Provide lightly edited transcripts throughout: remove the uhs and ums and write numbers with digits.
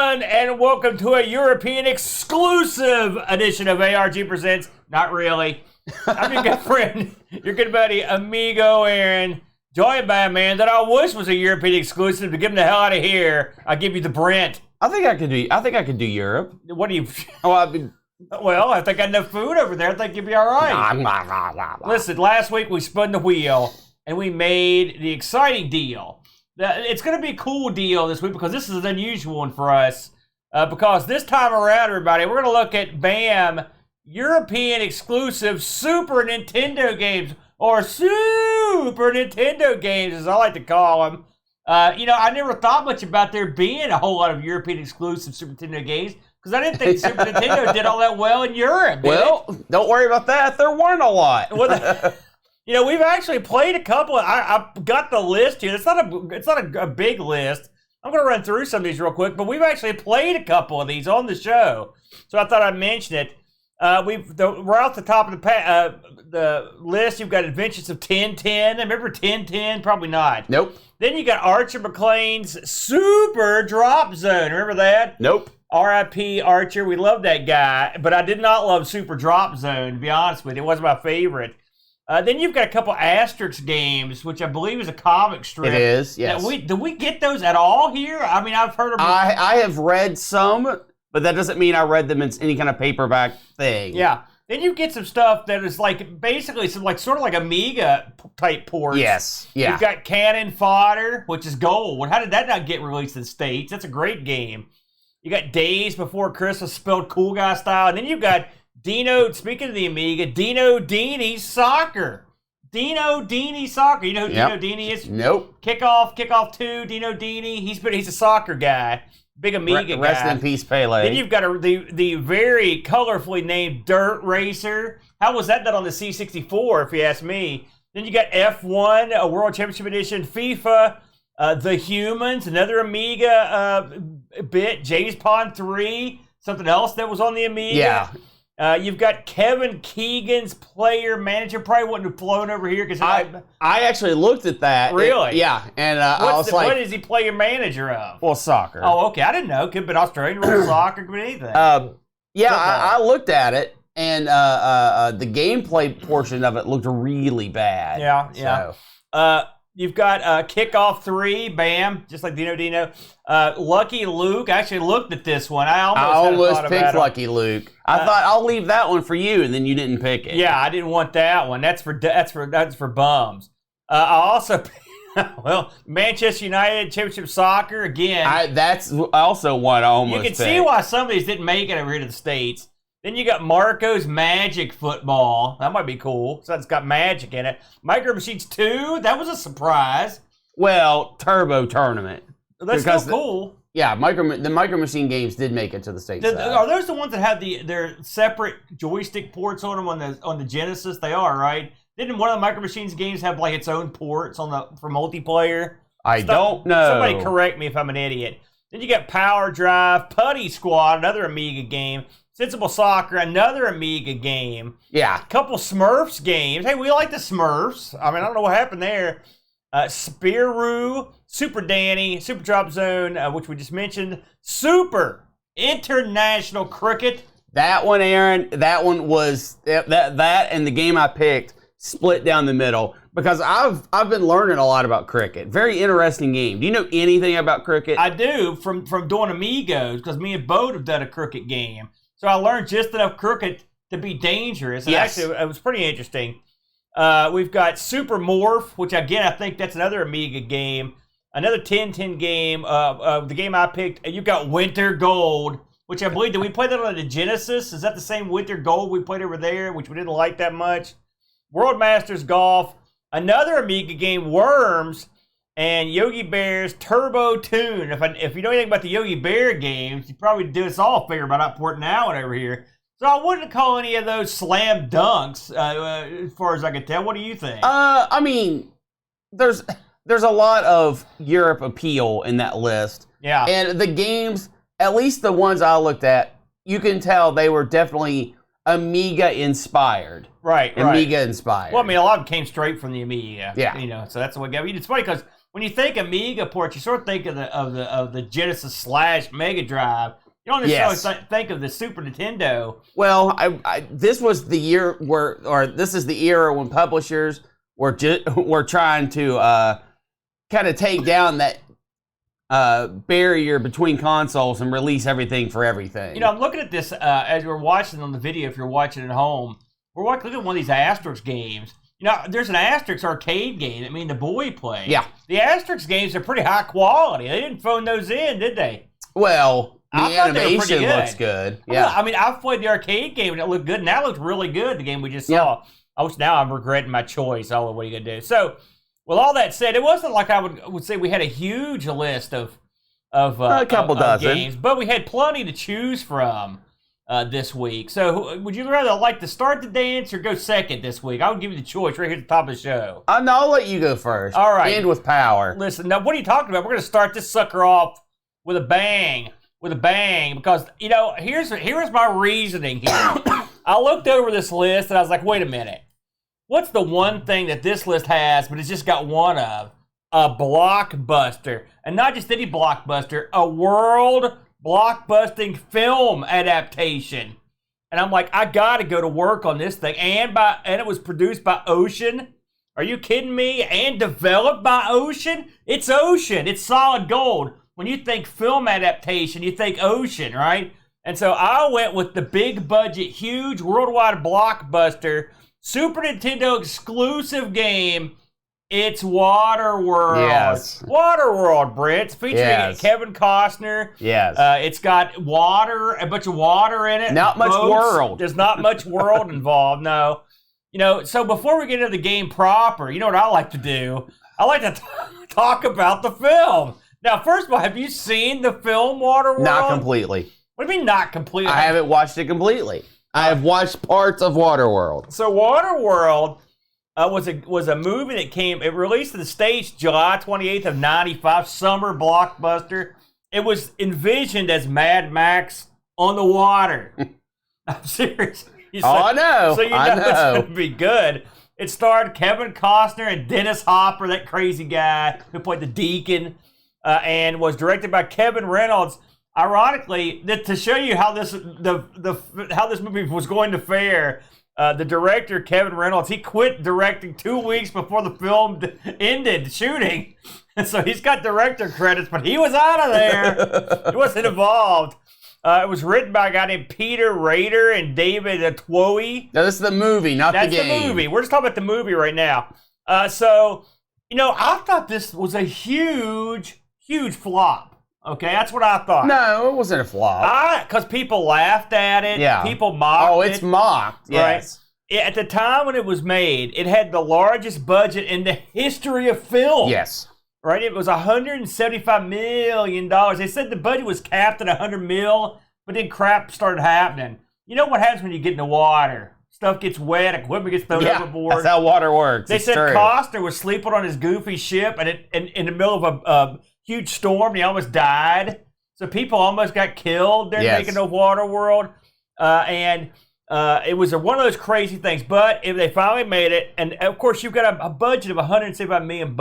everyone, and welcome to a European exclusive edition of ARG Presents. Not really. I'm your good friend, your good buddy, Amigo Aaron, joined by a man that I wish was a European exclusive. To get him the hell out of here, I'll give you the BRENT. I think I could do Europe. What do you? Oh, I mean, well, I think I got enough food over there. I think you'll be all right. Listen, last week we spun the wheel and we made the exciting deal. It's going to be a cool deal this week because this is an unusual one for us. Because this time around, everybody, we're going to look at BAM European exclusive Super Nintendo games, or Super Nintendo games, as I like to call them. I never thought much about there being a whole lot of European exclusive Super Nintendo games because I didn't think Super Nintendo did all that well in Europe. Well, don't worry about that. There weren't a lot. We've actually played a couple. I've got the list here. It's not a big list. I'm going to run through some of these real quick, but we've actually played a couple of these on the show, so I thought I'd mention it. We're off the top of the list. You've got Adventures of Tintin. Remember Tintin? Probably not. Nope. Then you got Archer McLean's Super Drop Zone. Remember that? Nope. R.I.P. Archer. We love that guy, but I did not love Super Drop Zone, to be honest with you. It wasn't my favorite. Then you've got a couple Asterix games, which I believe is a comic strip. It is, yes. Do we get those at all here? I mean, I've heard of them. I have read some, but that doesn't mean I read them in any kind of paperback thing. Yeah. Then you get some stuff that is like basically sort of like Amiga type ports. Yes. Yeah. You've got Cannon Fodder, which is gold. How did that not get released in the States? That's a great game. You got Days Before Christmas spelled cool guy style. And then you've got speaking of the Amiga, Dino Dini's Soccer. Dino Dini Soccer. You know who Dino Dini is? Nope. Kickoff 2, Dino Dini. He's a soccer guy. Big Amiga guy. Rest in peace, Pele. Then you've got the very colorfully named Dirt Racer. How was that done on the C64, if you ask me? Then you got F1, a World Championship Edition, FIFA, The Humans, another Amiga bit, James Pond 3, something else that was on the Amiga. Yeah. You've got Kevin Keegan's Player Manager. Probably wouldn't have flown over here because I actually looked at that. Really? Yeah, and I was like, what is he player manager of? Well, soccer. Oh, okay. I didn't know. Could be Australian rules soccer. Could be anything. I looked at it, and the gameplay portion of it looked really bad. Yeah. So. You've got Kickoff 3, BAM, just like Dino. Lucky Luke. I actually looked at this one. I almost picked Lucky Luke. I thought I'll leave that one for you, and then you didn't pick it. Yeah, I didn't want that one. That's for bums. I also, Manchester United Championship Soccer again. That's also one I almost picked. You can see why some of these didn't make it over here to the States. Then you got Marco's Magic Football. That might be cool. So it's got magic in it. Micro Machines 2. That was a surprise. Well, Turbo Tournament. That's still cool. Yeah, the Micro Machine games did make it to the States. Are those the ones that have their separate joystick ports on them on the Genesis? They are, right? Didn't one of the Micro Machines games have like its own ports for multiplayer? I don't know. Somebody correct me if I'm an idiot. Then you got Power Drive, Putty Squad, another Amiga game. Sensible Soccer, another Amiga game. Yeah. A couple Smurfs games. Hey, we like the Smurfs. I mean, I don't know what happened there. Spirou, Super Danny, Super Drop Zone, which we just mentioned. Super International Cricket. That one, Aaron, that one was, that and the game I picked split down the middle because I've been learning a lot about cricket. Very interesting game. Do you know anything about cricket? I do from doing Amigos because me and Bo have done a cricket game. So I learned just enough cricket to be dangerous. And yes. Actually, it was pretty interesting. We've got Super Morph, which again, I think that's another Amiga game. Another Tintin game. The game I picked. You've got Winter Gold, which I believe, did we play that on the Genesis? Is that the same Winter Gold we played over there, which we didn't like that much? World Masters Golf. Another Amiga game, Worms. And Yogi Bear's Turbo Tune. If you know anything about the Yogi Bear games, you probably do us all a favor by not porting that one over here. So I wouldn't call any of those slam dunks, as far as I can tell. What do you think? I mean, there's a lot of Europe appeal in that list. Yeah. And the games, at least the ones I looked at, you can tell they were definitely Amiga inspired. Right. Amiga inspired. Well, I mean, a lot of them came straight from the Amiga. Yeah. So that's what got me. It's funny because when you think Amiga ports, you sort of think of the Genesis / Mega Drive. You don't necessarily think of the Super Nintendo. Well, this was the year this is the era when publishers were trying to kind of take down that barrier between consoles and release everything for everything. You know, I'm looking at this as we're watching on the video. If you're watching at home, we're looking at one of these Asterix games. You know, there's an Asterix arcade game that the boy played. Yeah. The Asterix games are pretty high quality. They didn't phone those in, did they? Well, the animation looks good. Yeah. Well, I mean, I've played the arcade game and it looked good, and that looked really good, the game we just saw. Now I'm regretting my choice. What are you going to do? So, with all that said, it wasn't like I would say we had a huge list of a couple dozen games, but we had plenty to choose from this week. So, would you rather like to start the dance or go second this week? I would give you the choice right here at the top of the show. No, I'll let you go first. All right. End with power. Listen, now what are you talking about? We're going to start this sucker off with a bang. Because, you know, here's my reasoning here. I looked over this list and I was like, wait a minute. What's the one thing that this list has, but it's just got one of? A blockbuster. And not just any blockbuster, a world blockbusting film adaptation. And I'm like, I gotta go to work on this thing. And it was produced by Ocean. Are you kidding me? And developed by Ocean? It's Ocean. It's solid gold. When you think film adaptation, you think Ocean, right? And so I went with the big budget, huge worldwide blockbuster, Super Nintendo exclusive game. It's Waterworld. Yes. Waterworld, Brent. Featuring Kevin Costner. Yes. It's got water, a bunch of water in it. Not much world. There's not much world involved, no. You know, so before we get into the game proper, you know what I like to do? I like to talk about the film. Now, first of all, have you seen the film Waterworld? Not completely. What do you mean not completely? I haven't watched it completely. I have watched parts of Waterworld. So Waterworld was a movie that it released to the States July 28th of 95, summer blockbuster. It was envisioned as Mad Max on the water. I'm serious. I know. So you know it's going to be good. It starred Kevin Costner and Dennis Hopper, that crazy guy who played the Deacon, and was directed by Kevin Reynolds. Ironically, to show you how this movie was going to fare, the director Kevin Reynolds, he quit directing 2 weeks before the film ended shooting, and so he's got director credits, but he was out of there. He wasn't involved. It was written by a guy named Peter Rader and David Twohy. Now, this is the movie, not the game. That's the movie. We're just talking about the movie right now. So, you know, I thought this was a huge flop. Okay, that's what I thought. No, it wasn't a flop. Because people laughed at it. Yeah. People mocked it. Oh, it's mocked. Yes. Right? At the time when it was made, it had the largest budget in the history of film. Yes. Right? It was $175 million. They said the budget was capped at $100 million, but then crap started happening. You know what happens when you get in the water? Stuff gets wet, equipment gets thrown overboard. That's how water works. They said Costner was sleeping on his goofy ship, and in the middle of a huge storm, and he almost died. So people almost got killed. They're making of Waterworld. And it was one of those crazy things. But if they finally made it, and of course you've got a budget of $175 million.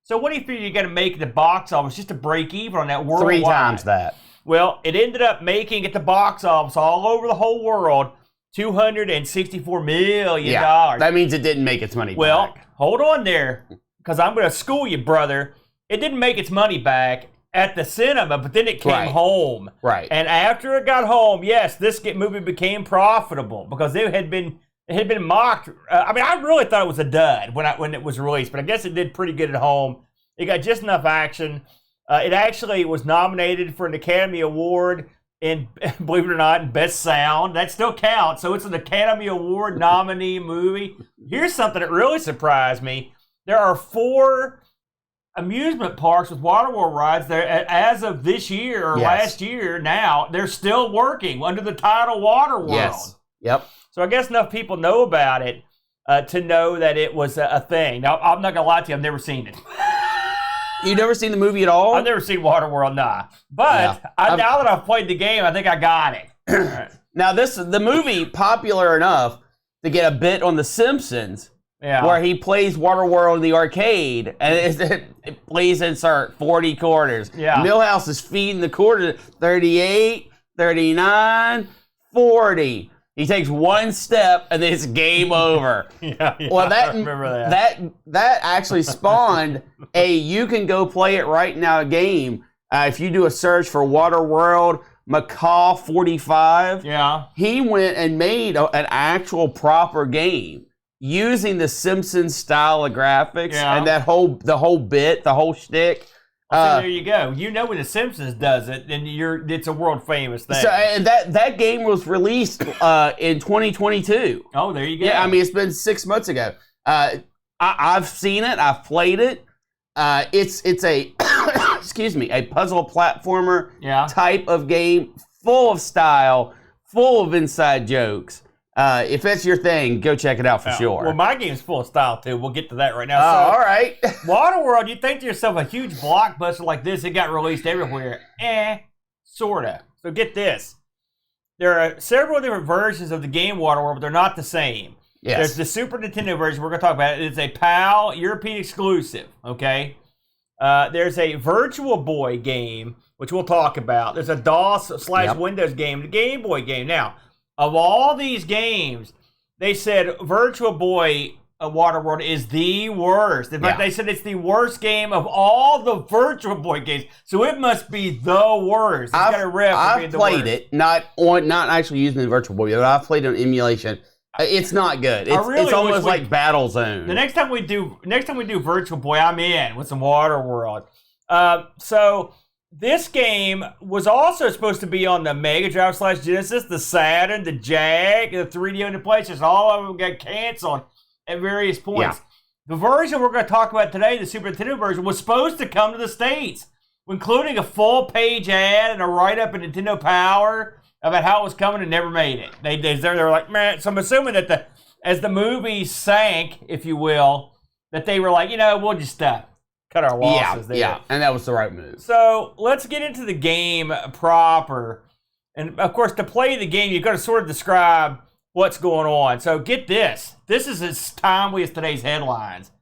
So what do you figure you got to make at the box office just to break even on that worldwide? 3 times that. Well, it ended up making at the box office all over the whole world $264 million. Yeah, that means it didn't make its money back. Well, hold on there, because I'm going to school you, brother. It didn't make its money back at the cinema, but then it came home. Right. And after it got home, yes, this movie became profitable because it had been mocked. I mean, I really thought it was a dud when it was released, but I guess it did pretty good at home. It got just enough action. It actually was nominated for an Academy Award in, believe it or not, in Best Sound. That still counts. So it's an Academy Award nominee movie. Here's something that really surprised me. There are 4 amusement parks with Waterworld rides there as of this year or last year. Now they're still working under the title Waterworld. Yes. Yep. So I guess enough people know about it to know that it was a thing. Now I'm not gonna lie to you, I've never seen it. You never seen the movie at all? I've never seen Waterworld, nah. But now that I've played the game, I think I got it. Now the movie popular enough to get a bit on The Simpsons. where he plays Waterworld in the arcade, and it plays insert 40 quarters. Yeah. Milhouse is feeding the quarters 38, 39, 40. He takes one step, and then it's game over. Well, I remember that. That actually spawned a you can go play it right now game. If you do a search for Waterworld Macaw 45, he went and made an actual proper game using the Simpsons style of graphics and the whole shtick. So there you go. You know when the Simpsons does it, and it's a world famous thing. So and that game was released in 2022. Oh, there you go. Yeah, I mean it's been 6 months ago. I've seen it. I've played it. It's a excuse me, a puzzle platformer type of game, full of style, full of inside jokes. If that's your thing, go check it out for sure. Well, my game's full of style, too. We'll get to that right now. Oh, all right. Waterworld, you think to yourself, a huge blockbuster like this, it got released everywhere. Sorta. So get this. There are several different versions of the game Waterworld, but they're not the same. Yes. There's the Super Nintendo version. We're going to talk about it. It's a PAL European exclusive, okay? There's a Virtual Boy game, which we'll talk about. There's a DOS/Windows game, the Game Boy game. Now, of all these games, they said Virtual Boy Waterworld is the worst. In fact, they said it's the worst game of all the Virtual Boy games. So it must be the worst. It's got a rep for being the worst. I've played it, not actually using the Virtual Boy, but I've played it on emulation. It's not good. It's almost like Battlezone. The next time we do Virtual Boy, I'm in with some Waterworld. So this game was also supposed to be on the Mega Drive/Genesis, the Saturn, the Jag, the 3D on the PlayStation. All of them got canceled at various points. The version we're going to talk about today, the Super Nintendo version, was supposed to come to the States, including a full-page ad and a write-up in Nintendo Power about how it was coming and never made it. They were like, man. So I'm assuming that as the movie sank, if you will, that they were like, we'll just cut our losses there. Yeah, and that was the right move. So let's get into the game proper. And, of course, to play the game, you've got to sort of describe what's going on. So get this. This is as timely as today's headlines.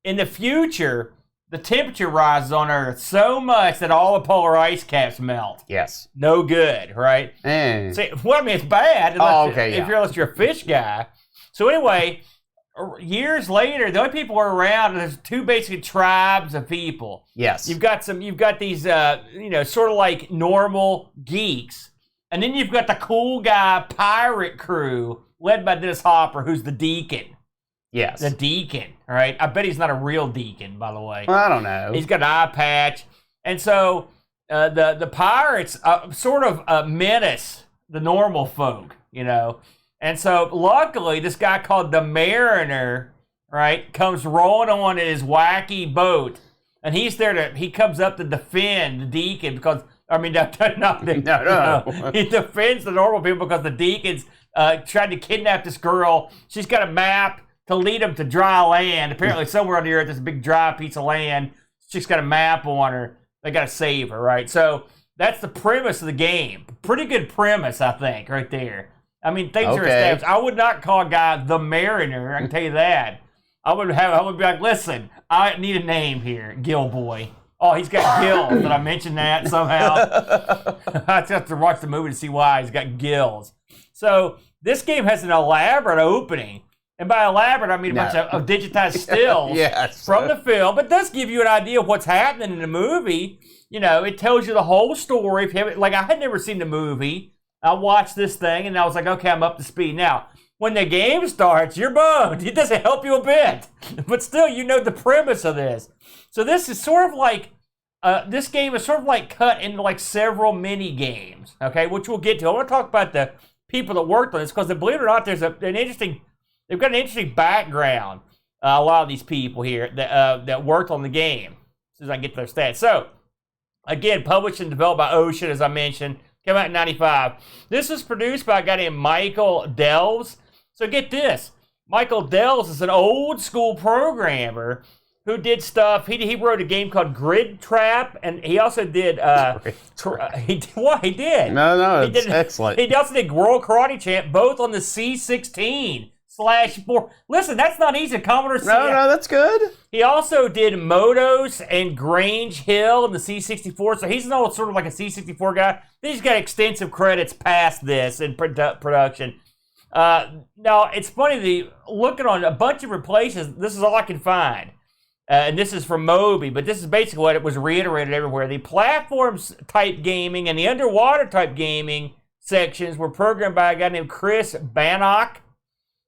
In the future, the temperature rises on Earth so much that all the polar ice caps melt. Yes. No good, right? See, well, I mean, it's bad unless you're a fish guy. So anyway, years later, the only people who are around, there's two basic tribes of people. Yes. You've got these, sort of like normal geeks. And then you've got the cool guy pirate crew led by Dennis Hopper, who's the deacon. Yes. The deacon, right? I bet he's not a real deacon, by the way. Well, I don't know. He's got an eye patch. And so the pirates sort of menace the normal folk, And so luckily, this guy called the Mariner, right, comes rolling on in his wacky boat. And he comes up to defend the deacon because, he defends the normal people because the deacons tried to kidnap this girl. She's got a map to lead them to dry land. Apparently, somewhere on the earth, there's a big dry piece of land. She's got a map on her. They got to save her, right? So that's the premise of the game. Pretty good premise, I think, right there. I mean, things are established. I would not call a guy the Mariner. I can tell you that. I would be like, listen, I need a name here, Gill Boy. Oh, he's got gills. Did I mention that somehow? I have to watch the movie to see why he's got gills. So this game has an elaborate opening. And by elaborate, I mean a bunch of digitized stills from the film. But it does give you an idea of what's happening in the movie. It tells you the whole story. If you haven't, I had never seen the movie. I watched this thing, and I was like, okay, I'm up to speed. Now, when the game starts, you're boned. It doesn't help you a bit. But still, the premise of this. So this is sort of like, this game is sort of like cut into like several mini games, okay, which we'll get to. I want to talk about the people that worked on this because, believe it or not, they've got an interesting background, a lot of these people here that worked on the game. As soon as I get to their stats. So, again, published and developed by Ocean, as I mentioned. Came out in 95. This was produced by a guy named Michael Delves. So get this. Michael Delves is an old school programmer who did stuff. He wrote a game called Grid Trap, and he also did he did. No, it's excellent. He also did World Karate Champ, both on the C16/SNES. /4. Listen, that's not easy. Commodore C. No, that's good. He also did Motos and Grange Hill in the C64, so he's an old sort of like a C64 guy. He's got extensive credits past this in production. Now, it's funny, looking on a bunch of places, this is all I can find. And this is from Moby, but this is basically what it was reiterated everywhere. The platforms type gaming and the underwater type gaming sections were programmed by a guy named Chris Bannock.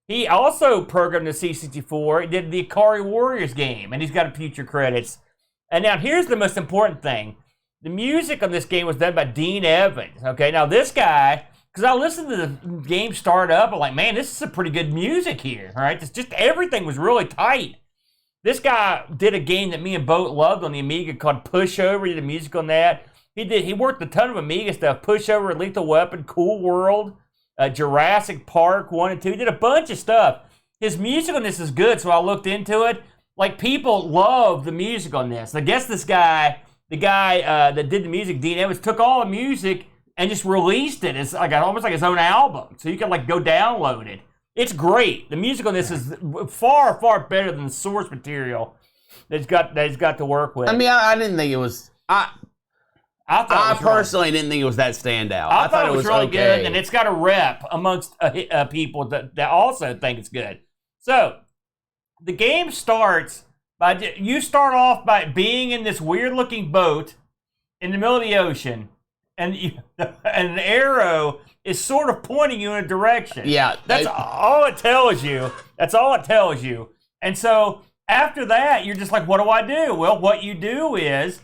He also programmed the C64. He did the Ikari Warriors game, and he's got future credits. And now here's the most important thing. The music on this game was done by Dean Evans. Okay, now this guy, because I listened to the game start up, I'm like, man, this is some pretty good music here. All right, it's just everything was really tight. This guy did a game that me and Boat loved on the Amiga called Pushover. He did the music on that. He worked a ton of Amiga stuff. Pushover, Lethal Weapon, Cool World, Jurassic Park 1 and 2. He did a bunch of stuff. His music on this is good, so I looked into it. Like, people love the music on this. I guess this guy, the guy that did the music, Dean Evans, took all the music and just released it. It's like almost like his own album. So you can like go download it. It's great. The music on this is far, far better than the source material that he's got to work with. I mean, I didn't think it was. I personally didn't think it was that standout. I thought it was really okay. good, and it's got a rep amongst people that also think it's good. So the game starts by you start off by being in this weird-looking boat in the middle of the ocean, and an arrow is sort of pointing you in a direction. Yeah. That's all it tells you. That's all it tells you. And so after that, you're just like, what do I do? Well, what you do is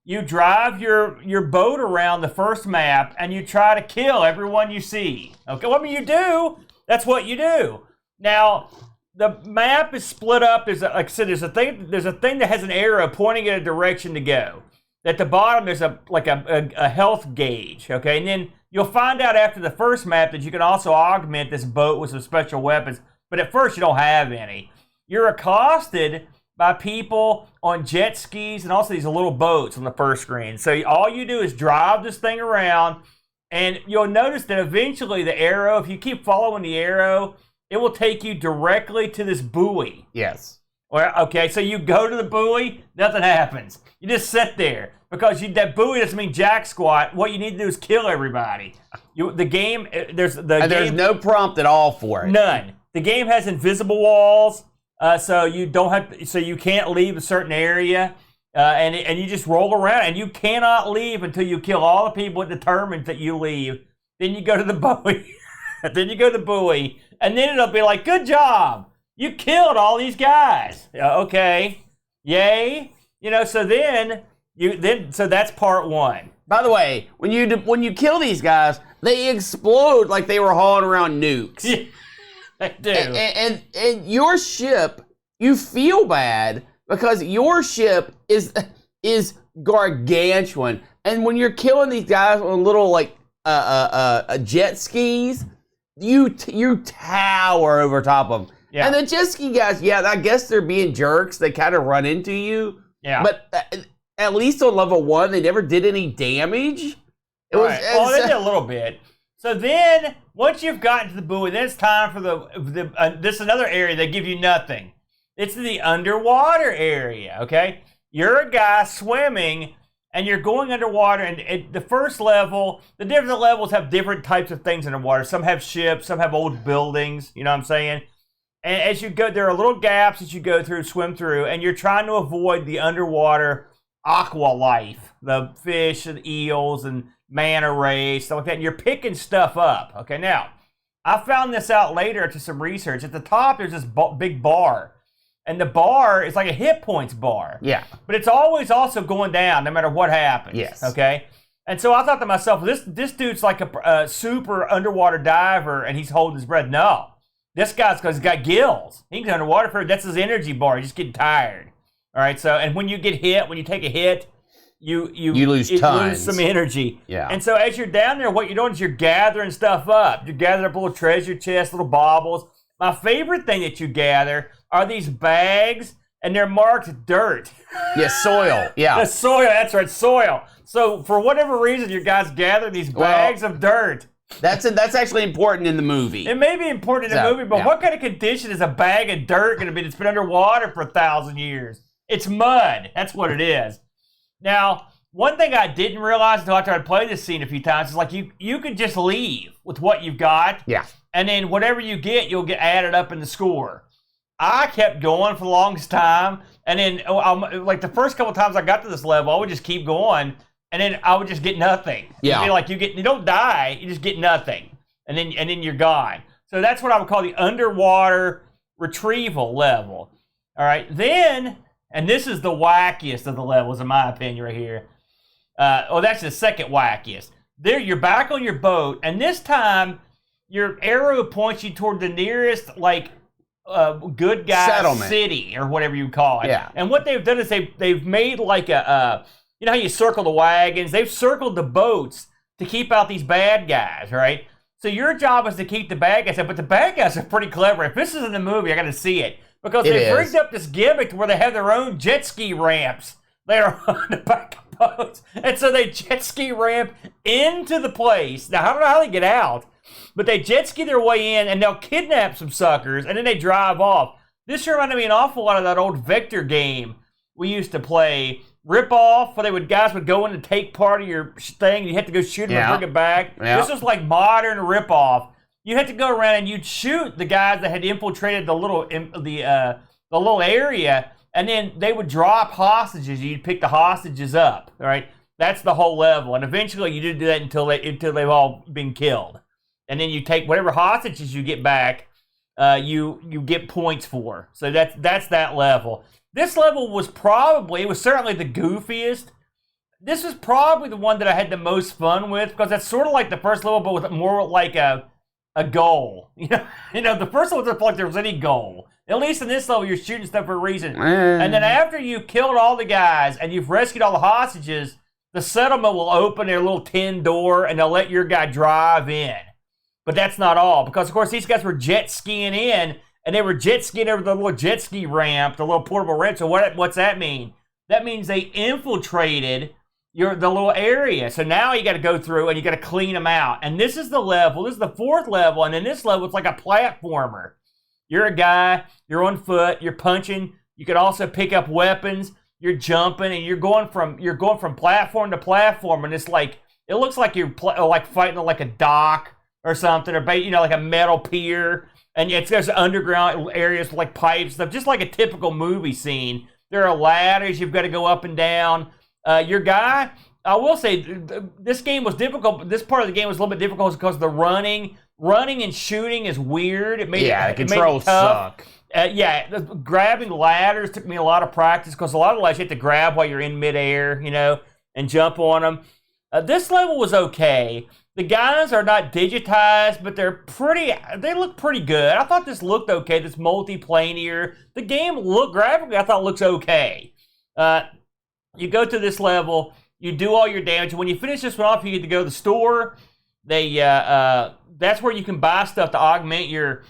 you drive your boat around the first map and you try to kill everyone you see. Okay, well, I mean, you do. That's what you do. Now, the map is split up. Like I said, there's a thing that has an arrow pointing in a direction to go. At the bottom, there's a health gauge, okay? And then you'll find out after the first map that you can also augment this boat with some special weapons, but at first you don't have any. You're accosted by people on jet skis and also these little boats on the first screen. So all you do is drive this thing around, and you'll notice that eventually the arrow, if you keep following the arrow, it will take you directly to this buoy. Yes. Well, okay, so you go to the buoy, nothing happens. You just sit there because that buoy doesn't mean jack squat. What you need to do is kill everybody. There's no prompt at all for it. None. The game has invisible walls, so you don't have. So you can't leave a certain area, and you just roll around, and you cannot leave until you kill all the people it determines that you leave. Then you go to the buoy. And then it'll be like, good job. You killed all these guys. Okay. Yay. So so that's part one. By the way, when you kill these guys, they explode like they were hauling around nukes. Yeah, they do. And your ship, you feel bad because your ship is gargantuan. And when you're killing these guys on little like jet skis, you tower over top of them. Yeah. And the jet ski guys, I guess they're being jerks. They kind of run into you. Yeah. But at least on level 1, they never did any damage. They did a little bit. So then, once you've gotten to the buoy, then it's time for this is another area that give you nothing. It's the underwater area, okay? You're a guy swimming, and you're going underwater, and the first level, the different levels have different types of things underwater. Some have ships, some have old buildings, you know what I'm saying? And as you go, there are little gaps that you go through, swim through, and you're trying to avoid the underwater aqua life, the fish and eels and manta rays, stuff like that. And you're picking stuff up. Okay, now, I found this out later to some research. At the top, there's this big bar. And the bar is like a hit points bar. Yeah. But it's always also going down no matter what happens. Yes. Okay? And so I thought to myself, this dude's like a super underwater diver and he's holding his breath. No. This guy's because he's got gills. He can go underwater for that's his energy bar. He's just getting tired. All right. So, and when you get hit, when you take a hit, you lose tons. Lose some energy. Yeah. And so as you're down there, what you're doing is you're gathering stuff up. You're gathering up little treasure chests, little baubles. My favorite thing that you gather are these bags, and they're marked dirt. Yeah, soil. Yeah. The soil. That's right, soil. So for whatever reason, you guys gather these bags of dirt. That's actually important in the movie. It may be important in the movie, but what kind of condition is a bag of dirt going to be that's been underwater for 1,000 years? It's mud. That's what it is. Now, one thing I didn't realize until I tried to play this scene a few times is like you could just leave with what you've got. Yeah. And then whatever you get, you'll get added up in the score. I kept going for the longest time, and then like the first couple times I got to this level, I would just keep going, and then I would just get nothing. Yeah. It'd be like you don't die, you just get nothing, and then you're gone. So that's what I would call the underwater retrieval level. All right, then, and this is the wackiest of the levels in my opinion right here. That's the second wackiest. There, you're back on your boat, and this time your arrow points you toward the nearest like good guy settlement city or whatever you call it. Yeah. And what they've done is they've made like a you know how you circle the wagons? They've circled the boats to keep out these bad guys, right? So your job is to keep the bad guys out, but the bad guys are pretty clever. If this is in the movie, I got to see it because they've rigged up this gimmick where they have their own jet ski ramps. They're on the back of boats, and so they jet ski ramp into the place. Now I don't know how they get out. But they jet ski their way in, and they'll kidnap some suckers, and then they drive off. This reminded me an awful lot of that old Vector game we used to play. Rip-off, where guys would go in and take part of your thing, and you had to go shoot them and bring it back. Yeah. This was like modern rip-off. You had to go around and you'd shoot the guys that had infiltrated the little area, and then they would drop hostages. You'd pick the hostages up, all right? That's the whole level, and eventually you did do that until they've all been killed. And then you take whatever hostages you get back, you get points for. So that's that level. This level was certainly the goofiest. This is probably the one that I had the most fun with because that's sort of like the first level, but with more like a goal. You know, the first level was like there was any goal. At least in this level, you're shooting stuff for a reason. And then after you killed all the guys and you've rescued all the hostages, the settlement will open their little tin door and they'll let your guy drive in. But that's not all, because of course these guys were jet skiing in, and they were jet skiing over the little jet ski ramp, the little portable ramp. So what's that mean? That means they infiltrated the little area. So now you got to go through and you got to clean them out. And this is the level. This is the fourth level, and in this level it's like a platformer. You're a guy. You're on foot. You're punching. You can also pick up weapons. You're jumping, and you're going from platform to platform, and it's like it looks like you're like fighting on like a dock or something, or like a metal pier, and there's underground areas with like pipes stuff, just like a typical movie scene. There are ladders you've got to go up and down. Your guy, I will say, this game was difficult. This part of the game was a little bit difficult because the running and shooting is weird. The controls suck. Grabbing ladders took me a lot of practice because a lot of ladders you have to grab while you're in midair, and jump on them. This level was okay. The guys are not digitized, but they look pretty good. I thought this looked okay, this multiplanar. The game graphically, I thought looks okay. You go to this level, you do all your damage, and when you finish this one off, you get to go to the store. That's where you can buy stuff to augment your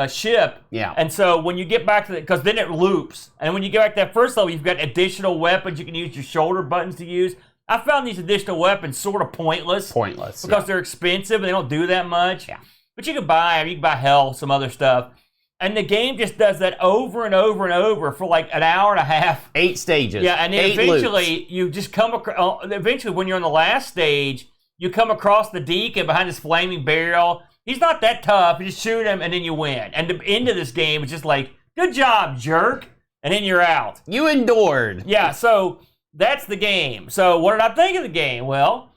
ship. Yeah. And so when you get back to because then it loops. And when you get back to that first level, you've got additional weapons you can use your shoulder buttons to use. I found these additional weapons sort of pointless. Because they're expensive and they don't do that much. Yeah. But you can buy them. You can buy health, some other stuff. And the game just does that over and over and over for like an hour and a half. 8 stages. Yeah, and then eventually you just come across. Eventually, when you're on the last stage, you come across the deacon behind this flaming barrel. He's not that tough. You just shoot him and then you win. And the end of this game is just like, good job, jerk. And then you're out. You endured. Yeah, so that's the game. So what did I think of the game? Well,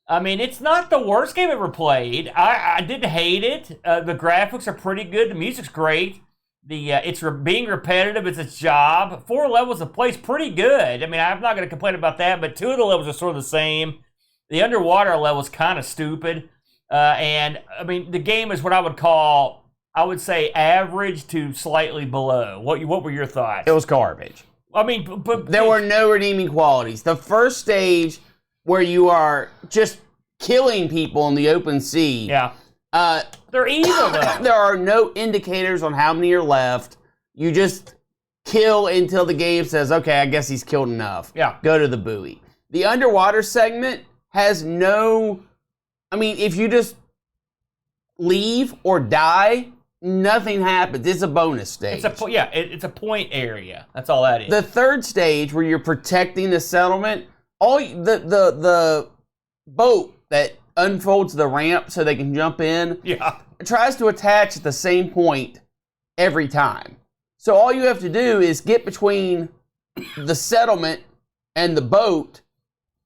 I mean, it's not the worst game ever played. I didn't hate it. The graphics are pretty good. The music's great. It's being repetitive. It's its job. 4 levels of play is pretty good. I mean, I'm not going to complain about that, but 2 of the levels are sort of the same. The underwater level is kind of stupid. And, I mean, the game is what I would say, average to slightly below. What were your thoughts? It was garbage. I mean, but there were no redeeming qualities. The first stage where you are just killing people in the open sea. Yeah. They're evil, though. There are no indicators on how many are left. You just kill until the game says, okay, I guess he's killed enough. Yeah. Go to the buoy. The underwater segment has no I mean, if you just leave or die, nothing happens. It's a bonus stage. It's a point area. That's all that is. The third stage, where you're protecting the settlement, the boat that unfolds the ramp so they can jump in, tries to attach at the same point every time. So all you have to do is get between the settlement and the boat,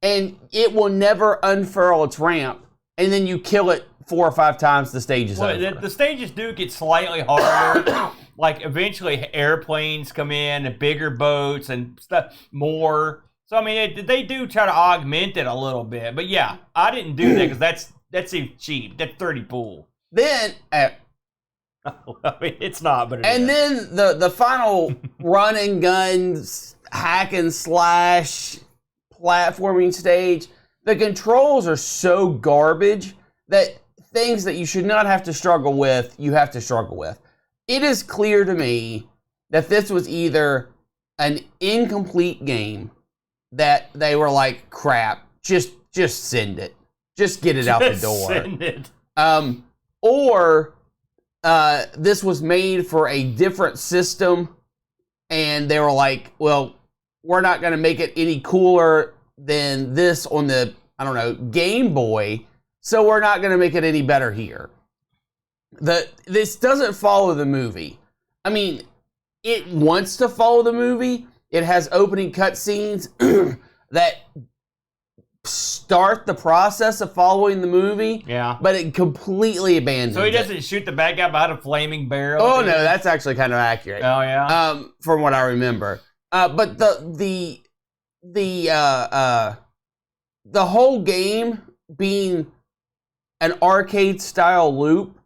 and it will never unfurl its ramp, and then you kill it 4 or 5 times, the stage is over. The stages do get slightly harder. Like, eventually airplanes come in, and bigger boats and stuff, more. So, I mean, they do try to augment it a little bit. But, yeah, I didn't do that because that's cheap. That's 30 pool. Then... I mean, it's not, but then the final run and guns, hack and slash platforming stage, the controls are so garbage that things that you should not have to struggle with, you have to struggle with. It is clear to me that this was either an incomplete game that they were like, crap, just send it. Just get it out the door. Send it. Or this was made for a different system, and they were like, well, we're not going to make it any cooler than this on the, I don't know, Game Boy, so we're not going to make it any better here. This doesn't follow the movie. I mean, it wants to follow the movie. It has opening cutscenes that start the process of following the movie. Yeah. But it completely abandons it. So he doesn't shoot the bad guy behind a flaming barrel? Oh, no, that's actually kind of accurate. Oh, yeah? From what I remember. But the whole game being an arcade-style loop,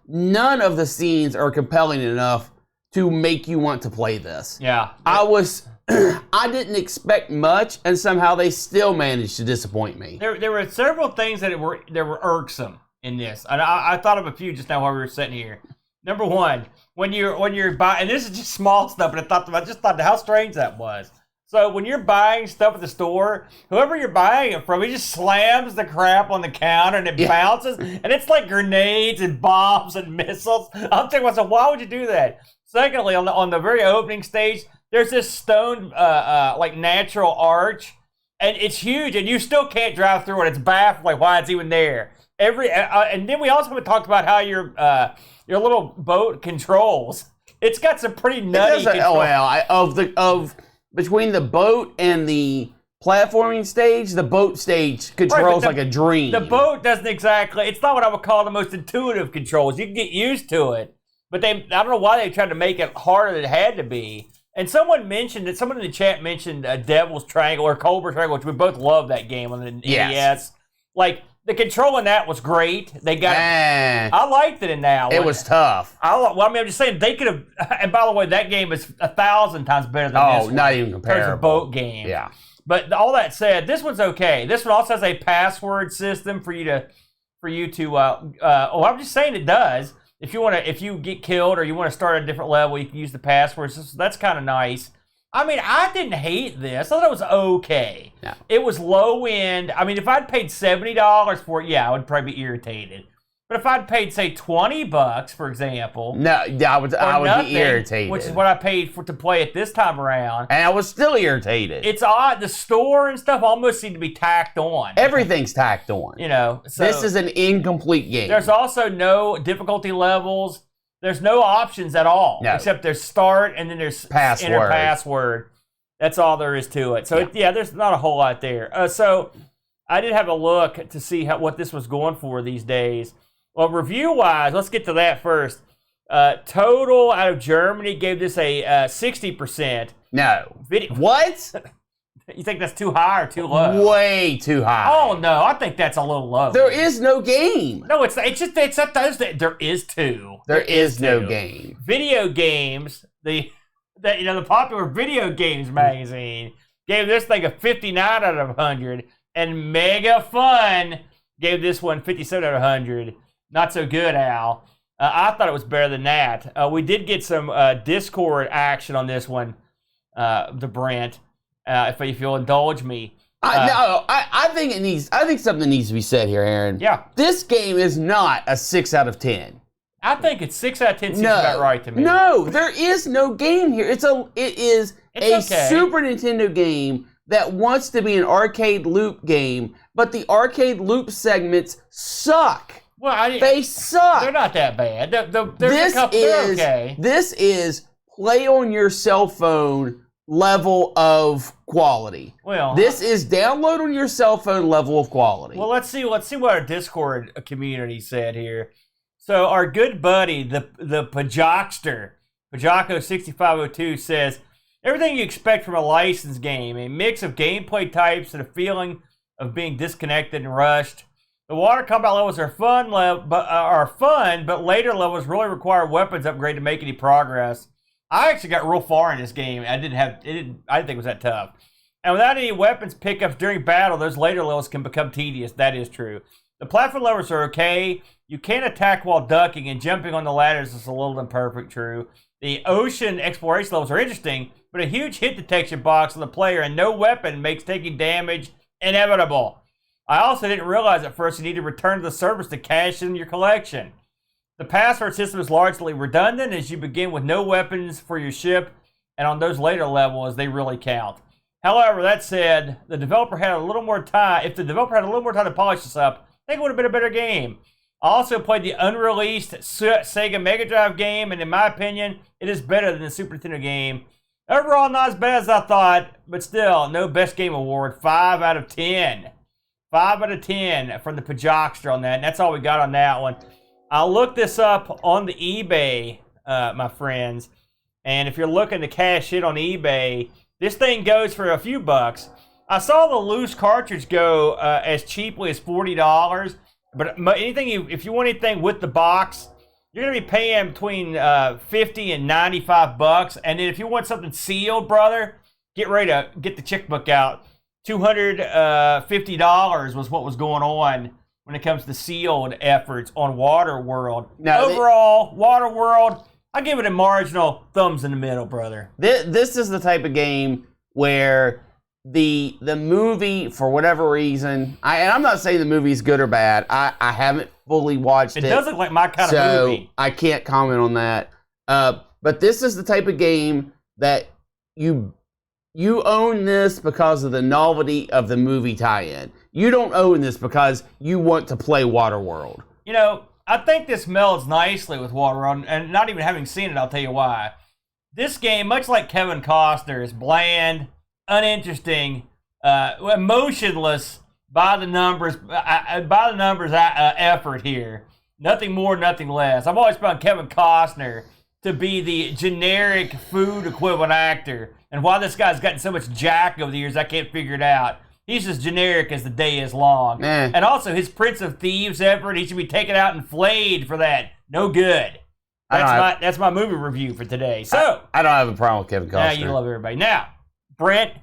none of the scenes are compelling enough to make you want to play this. Yeah. I didn't expect much, and somehow they still managed to disappoint me. There were several things that were irksome in this. And I thought of a few just now while we were sitting here. Number one, when you're buying, and this is just small stuff, but I just thought how strange that was. So when you're buying stuff at the store, whoever you're buying it from, he just slams the crap on the counter and it bounces, and it's like grenades and bombs and missiles. I'm thinking, so why would you do that? Secondly, on the very opening stage, there's this stone like natural arch, and it's huge, and you still can't drive through it. It's baffling why it's even there. And then we also talked about how your little boat controls. It's got some pretty nutty controls. Between the boat and the platforming stage, the boat stage controls like a dream. The boat doesn't exactly, it's not what I would call the most intuitive controls. You can get used to it, but I don't know why they tried to make it harder than it had to be. And someone in the chat mentioned Devil's Triangle or Cobra Triangle, which we both love that game on the NES. Like, the control in that was great. They got I liked it in that one. It was tough. I'm just saying, they could have, and by the way, that game is 1,000 times better than this one. Oh, not even comparable. There's a boat game. Yeah. But all that said, this one's okay. This one also has a password system for you to I'm just saying it does. If you get killed or you want to start a different level, you can use the password. So that's kind of nice. I mean, I didn't hate this. I thought it was okay. No. It was low end. I mean, if I'd paid $70 for it, I would probably be irritated. But if I'd paid, say, $20, for example, I would be irritated. Which is what I paid to play it this time around. And I was still irritated. It's odd. The store and stuff almost seem to be tacked on. Everything's tacked on. So this is an incomplete game. There's also no difficulty levels. There's no options at all, except there's start and then there's enter password. That's all there is to it. So, there's not a whole lot there. So, I did have a look to see what this was going for these days. Well, review-wise, let's get to that first. Total out of Germany gave this a 60%. No. What? You think that's too high or too low? Way too high. Oh, no, I think that's a little low. There is no game. No, there is two. There is no game. Video games, the popular video games magazine gave this thing a 59 out of 100, and Mega Fun gave this one 57 out of 100. Not so good, Al. I thought it was better than that. We did get some Discord action on this one, the BRENT. If you'll indulge me. I think something needs to be said here, Aaron. Yeah. This game is not a 6 out of 10. I think it's 6 out of 10 seems about right to me. No, there is no game here. It is a Super Nintendo game that wants to be an arcade loop game, but the arcade loop segments suck. Well, they suck. They're not that bad. They're okay. This is play on your cell phone level of quality. Well, this is download on your cell phone level of quality. Well, let's see what our Discord community said here. So our good buddy, the Pajokster, Pajako6502 says, everything you expect from a licensed game, a mix of gameplay types and a feeling of being disconnected and rushed. The water combat levels are fun, but later levels really require weapons upgrade to make any progress. I actually got real far in this game. I didn't think it was that tough. And without any weapons pickups during battle, those later levels can become tedious. That is true. The platform levels are okay. You can attack while ducking, and jumping on the ladders is a little imperfect, true. The ocean exploration levels are interesting, but a huge hit detection box on the player and no weapon makes taking damage inevitable. I also didn't realize at first you need to return to the service to cash in your collection. The password system is largely redundant as you begin with no weapons for your ship, and on those later levels, they really count. However, that said, the developer had a little more time. If the developer had a little more time to polish this up, I think it would have been a better game. I also played the unreleased Sega Mega Drive game, and in my opinion, it is better than the Super Nintendo game. Overall, not as bad as I thought, but still, no Best Game Award. 5 out of 10. 5 out of 10 from the Pajokster on that, and that's all we got on that one. I'll look this up on the eBay, my friends, and if you're looking to cash in on eBay, this thing goes for a few bucks. I saw the loose cartridge go as cheaply as $40, but if you want anything with the box, you're going to be paying between $50 and $95, and then if you want something sealed, brother, get ready to get the checkbook out. $250 was what was going on when it comes to sealed efforts on Waterworld. Overall, Waterworld, I give it a marginal thumbs in the middle, brother. This is the type of game where the movie, for whatever reason, and I'm not saying the movie's good or bad. I haven't fully watched it. It doesn't look like my kind of movie. So I can't comment on that. But this is the type of game that you own this because of the novelty of the movie tie-in. You don't own this because you want to play Waterworld. You know, I think this melds nicely with Waterworld, and not even having seen it, I'll tell you why. This game, much like Kevin Costner, is bland, uninteresting, emotionless by the numbers effort here. Nothing more, nothing less. I've always found Kevin Costner to be the generic food equivalent actor. And why this guy's gotten so much jack over the years, I can't figure it out. He's as generic as the day is long. And also, his Prince of Thieves effort, he should be taken out and flayed for that. No good. That's my movie review for today. So I don't have a problem with Kevin Costner. Now you love everybody. Now, Brent,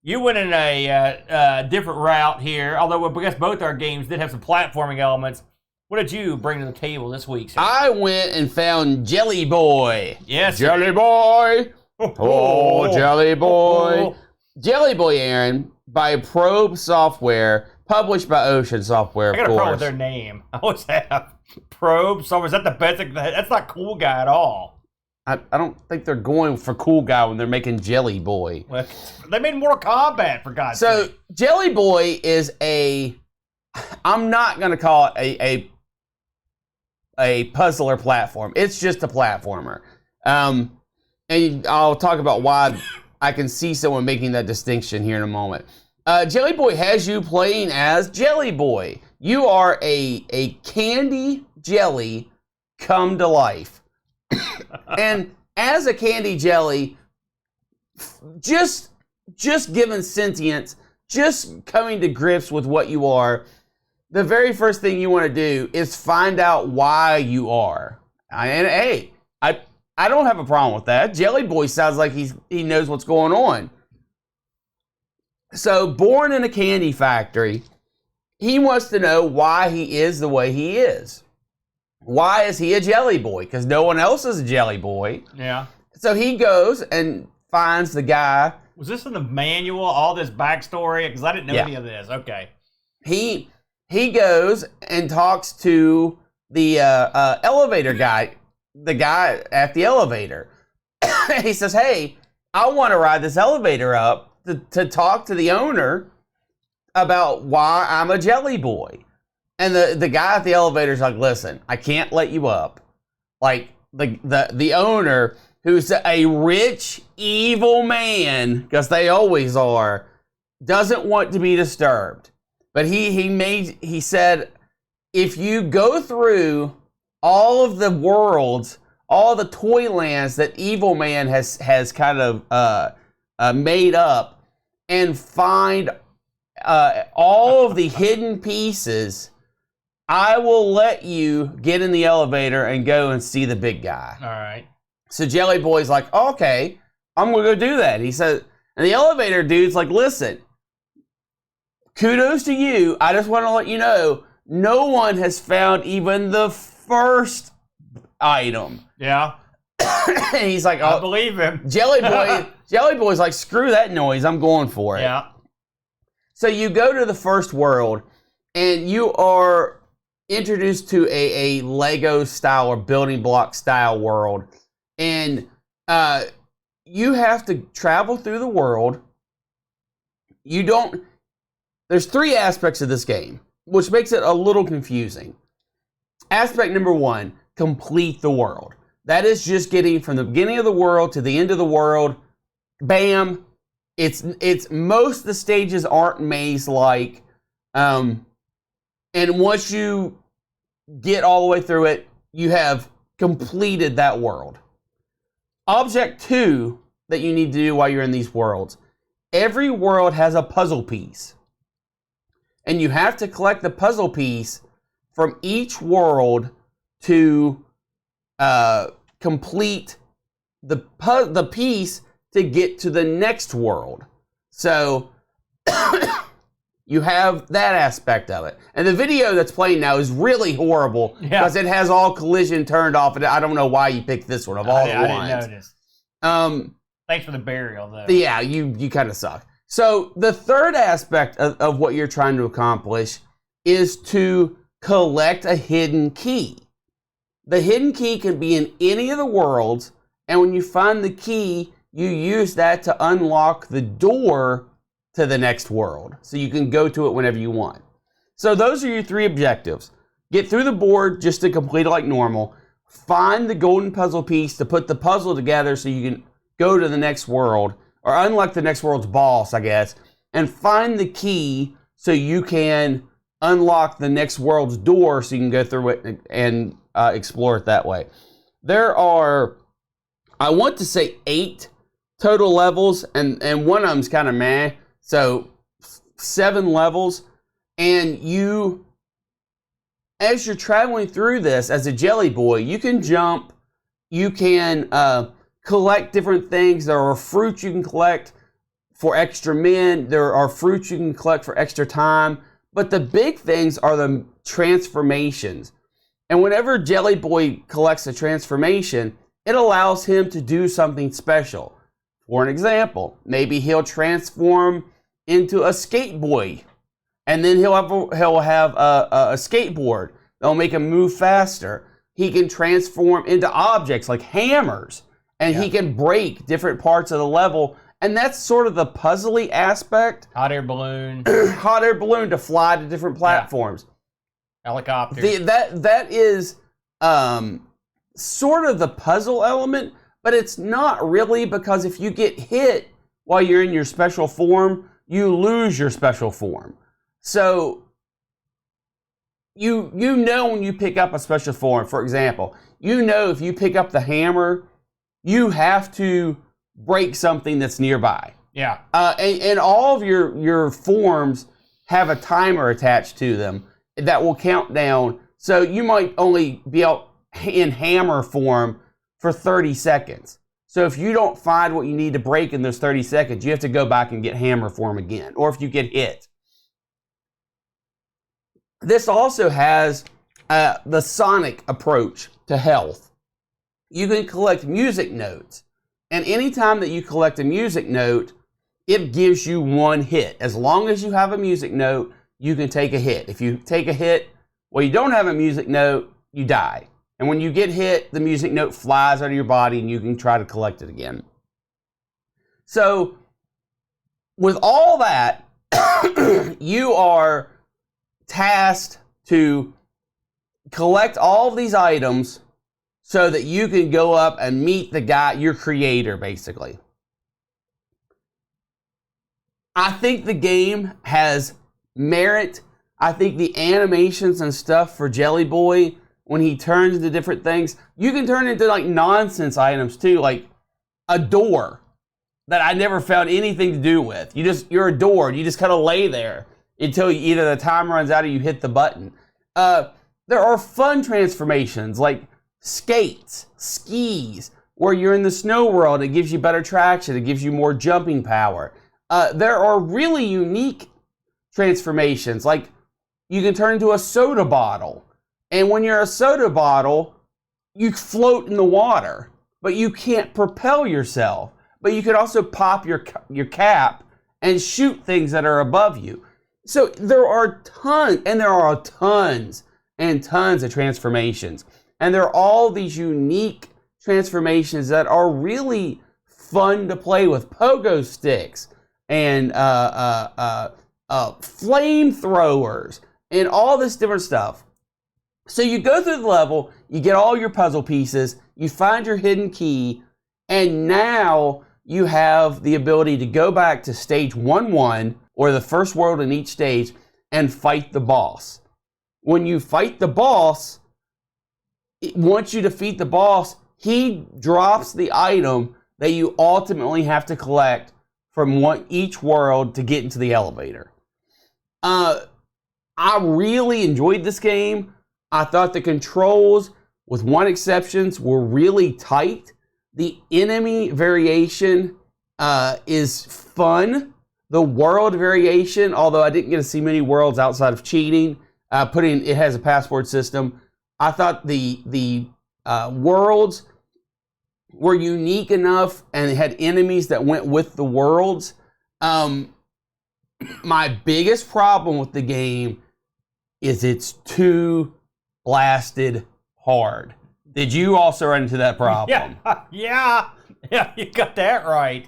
you went in a different route here, although I guess both our games did have some platforming elements. What did you bring to the table this week, sir? I went and found Jelly Boy. Yes. Jelly Boy. Oh, Jelly Boy. Jelly Boy, Aaron, by Probe Software, published by Ocean Software, of course. I got a problem with their name. I always have. Probe Software. Is that the best? That's not Cool Guy at all. I don't think they're going for Cool Guy when they're making Jelly Boy. Well, they made Mortal Kombat, for God's sake. So, Jelly Boy is I'm not going to call it a puzzler platform. It's just a platformer. And I'll talk about why I can see someone making that distinction here in a moment. Jelly Boy has you playing as Jelly Boy. You are a candy jelly come to life. And as a candy jelly, just given sentience, just coming to grips with what you are, the very first thing you want to do is find out why you are. And hey, I don't have a problem with that. Jelly Boy sounds like he knows what's going on. So, born in a candy factory, he wants to know why he is the way he is. Why is he a Jelly Boy? Because no one else is a Jelly Boy. Yeah. So he goes and finds the guy Was this in the manual, all this backstory? Because I didn't know any of this. Okay. He goes and talks to the elevator guy, the guy at the elevator. He says, hey, I want to ride this elevator up to talk to the owner about why I'm a jelly boy. And the guy at the elevator is like, listen, I can't let you up. Like, the owner, who's a rich, evil man, because they always are, doesn't want to be disturbed. But he said, if you go through all of the worlds, all the toy lands that Evil Man has kind of made up, and find all of the hidden pieces, I will let you get in the elevator and go and see the big guy. All right. So Jelly Boy's like, oh, okay, I'm gonna go do that. He said, and the elevator dude's like, listen, kudos to you. I just want to let you know, no one has found even the first item. Yeah. And he's like, oh, I believe him. Jelly Boy's like, screw that noise, I'm going for it. Yeah. So you go to the first world, and you are introduced to a Lego style or building block style world. And you have to travel through the world. There's 3 aspects of this game, which makes it a little confusing. Aspect number 1, complete the world. That is just getting from the beginning of the world to the end of the world. Bam. It's most of the stages aren't maze-like. And once you get all the way through it, you have completed that world. Object 2 that you need to do while you're in these worlds. Every world has a puzzle piece. And you have to collect the puzzle piece from each world to complete the piece to get to the next world. So you have that aspect of it. And the video that's playing now is really horrible because it has all collision turned off. And I don't know why you picked this one of all the ones. I didn't notice. Thanks for the burial, though. Yeah, you kind of suck. So the third aspect of what you're trying to accomplish is to collect a hidden key. The hidden key can be in any of the worlds, and when you find the key, you use that to unlock the door to the next world. So you can go to it whenever you want. So those are your 3 objectives. Get through the board just to complete it like normal. Find the golden puzzle piece to put the puzzle together so you can go to the next world, or unlock the next world's boss, I guess, and find the key so you can unlock the next world's door so you can go through it and explore it that way. There are, I want to say 8 total levels, and one of them's kind of meh, so 7 levels, and as you're traveling through this as a jelly boy, you can jump, you can collect different things. There are fruits you can collect for extra men. There are fruits you can collect for extra time. But the big things are the transformations. And whenever Jelly Boy collects a transformation, it allows him to do something special. For an example, maybe he'll transform into a skate boy. And then he'll have a skateboard that'll make him move faster. He can transform into objects like hammers. And he can break different parts of the level. And that's sort of the puzzly aspect. Hot air balloon. Hot air balloon to fly to different platforms. Helicopter. That is sort of the puzzle element, but it's not really, because if you get hit while you're in your special form, you lose your special form. So you know when you pick up a special form, for example, you know if you pick up the hammer, you have to break something that's nearby. Yeah. And all of your forms have a timer attached to them that will count down. So you might only be out in hammer form for 30 seconds. So if you don't find what you need to break in those 30 seconds, you have to go back and get hammer form again, or if you get hit. This also has the Sonic approach to health. You can collect music notes. And anytime that you collect a music note, it gives you one hit. As long as you have a music note, you can take a hit. If you take a hit while you don't have a music note, you die. And when you get hit, the music note flies out of your body and you can try to collect it again. So, with all that, you are tasked to collect all of these items so that you can go up and meet the guy, your creator, basically. I think the game has merit. I think the animations and stuff for Jelly Boy, when he turns into different things, you can turn into like nonsense items too, like a door that I never found anything to do with. You're a door, you just kind of lay there until either the time runs out or you hit the button. There are fun transformations like skates, skis, where you're in the snow world, it gives you better traction, it gives you more jumping power. There are really unique transformations, like you can turn into a soda bottle. And when you're a soda bottle, you float in the water, but you can't propel yourself. But you can also pop your cap and shoot things that are above you. So there are tons and tons of transformations. And there are all these unique transformations that are really fun to play with. Pogo sticks and flamethrowers and all this different stuff. So you go through the level, you get all your puzzle pieces, you find your hidden key, and now you have the ability to go back to stage 1-1, or the first world in each stage, and fight the boss. When you fight the boss, once you defeat the boss, he drops the item that you ultimately have to collect from each world to get into the elevator. I really enjoyed this game. I thought the controls, with one exception, were really tight. The enemy variation is fun. The world variation, although I didn't get to see many worlds outside of cheating, it has a passport system. I thought the worlds were unique enough and had enemies that went with the worlds. My biggest problem with the game is it's too blasted hard. Did you also run into that problem? Yeah, you got that right.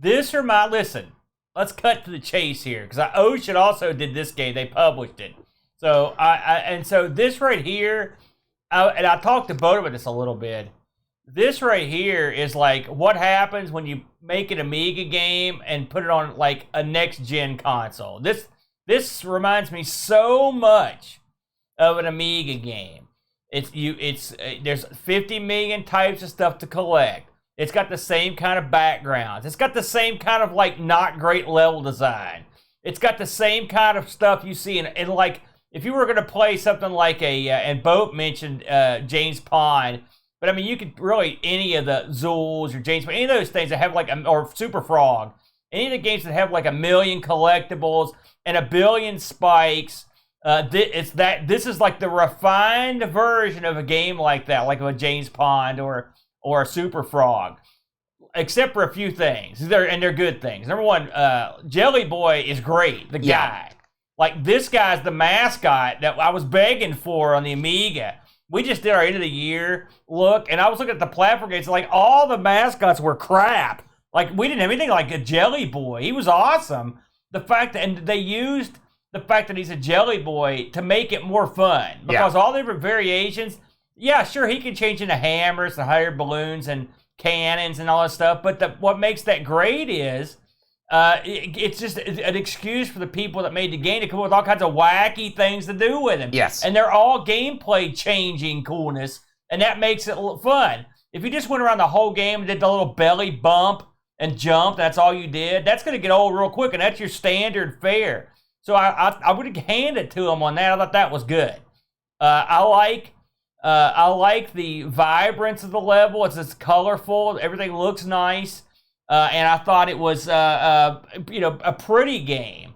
Listen, let's cut to the chase here, because Ocean also did this game. They published it. So, so this right here, and I talked to Bodo about this a little bit. This right here is like what happens when you make an Amiga game and put it on like a next-gen console. This reminds me so much of an Amiga game. There's 50 million types of stuff to collect. It's got the same kind of backgrounds. It's got the same kind of like not great level design. It's got the same kind of stuff you see in like if you were going to play something like and Boat mentioned James Pond, but I mean you could really any of the Zools or James Pond, any of those things that have like or Super Frog, any of the games that have like 1 million collectibles and 1 billion spikes. This is like the refined version of a game like that, like a James Pond or a Super Frog, except for a few things. They're good things. Number one, Jelly Boy is great. The guy, like this guy's the mascot that I was begging for on the Amiga. We just did our end of the year look, and I was looking at the platform games. Like all the mascots were crap. Like we didn't have anything like a Jelly Boy. He was awesome. And they used the fact that he's a Jelly Boy to make it more fun, because all the different variations. Yeah, sure, he can change into hammers, the higher balloons, and cannons and all that stuff. But what makes that great is it's just an excuse for the people that made the game to come up with all kinds of wacky things to do with him. Yes. And they're all gameplay changing coolness, and that makes it fun. If you just went around the whole game and did the little belly bump and jump, that's all you did, that's going to get old real quick, and that's your standard fare. So I would hand it to him on that. I thought that was good. I like the vibrance of the level. It's colorful. Everything looks nice. And I thought it was a pretty game.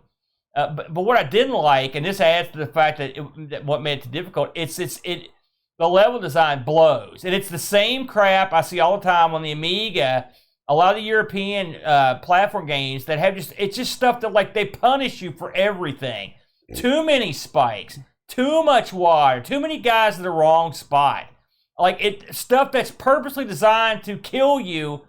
But what I didn't like, and this adds to the fact that what made it difficult, the level design blows. And it's the same crap I see all the time on the Amiga. a lot of the European platform games that have it's just stuff that like they punish you for everything. Too many spikes, too much water, too many guys in the wrong spot. Like stuff that's purposely designed to kill you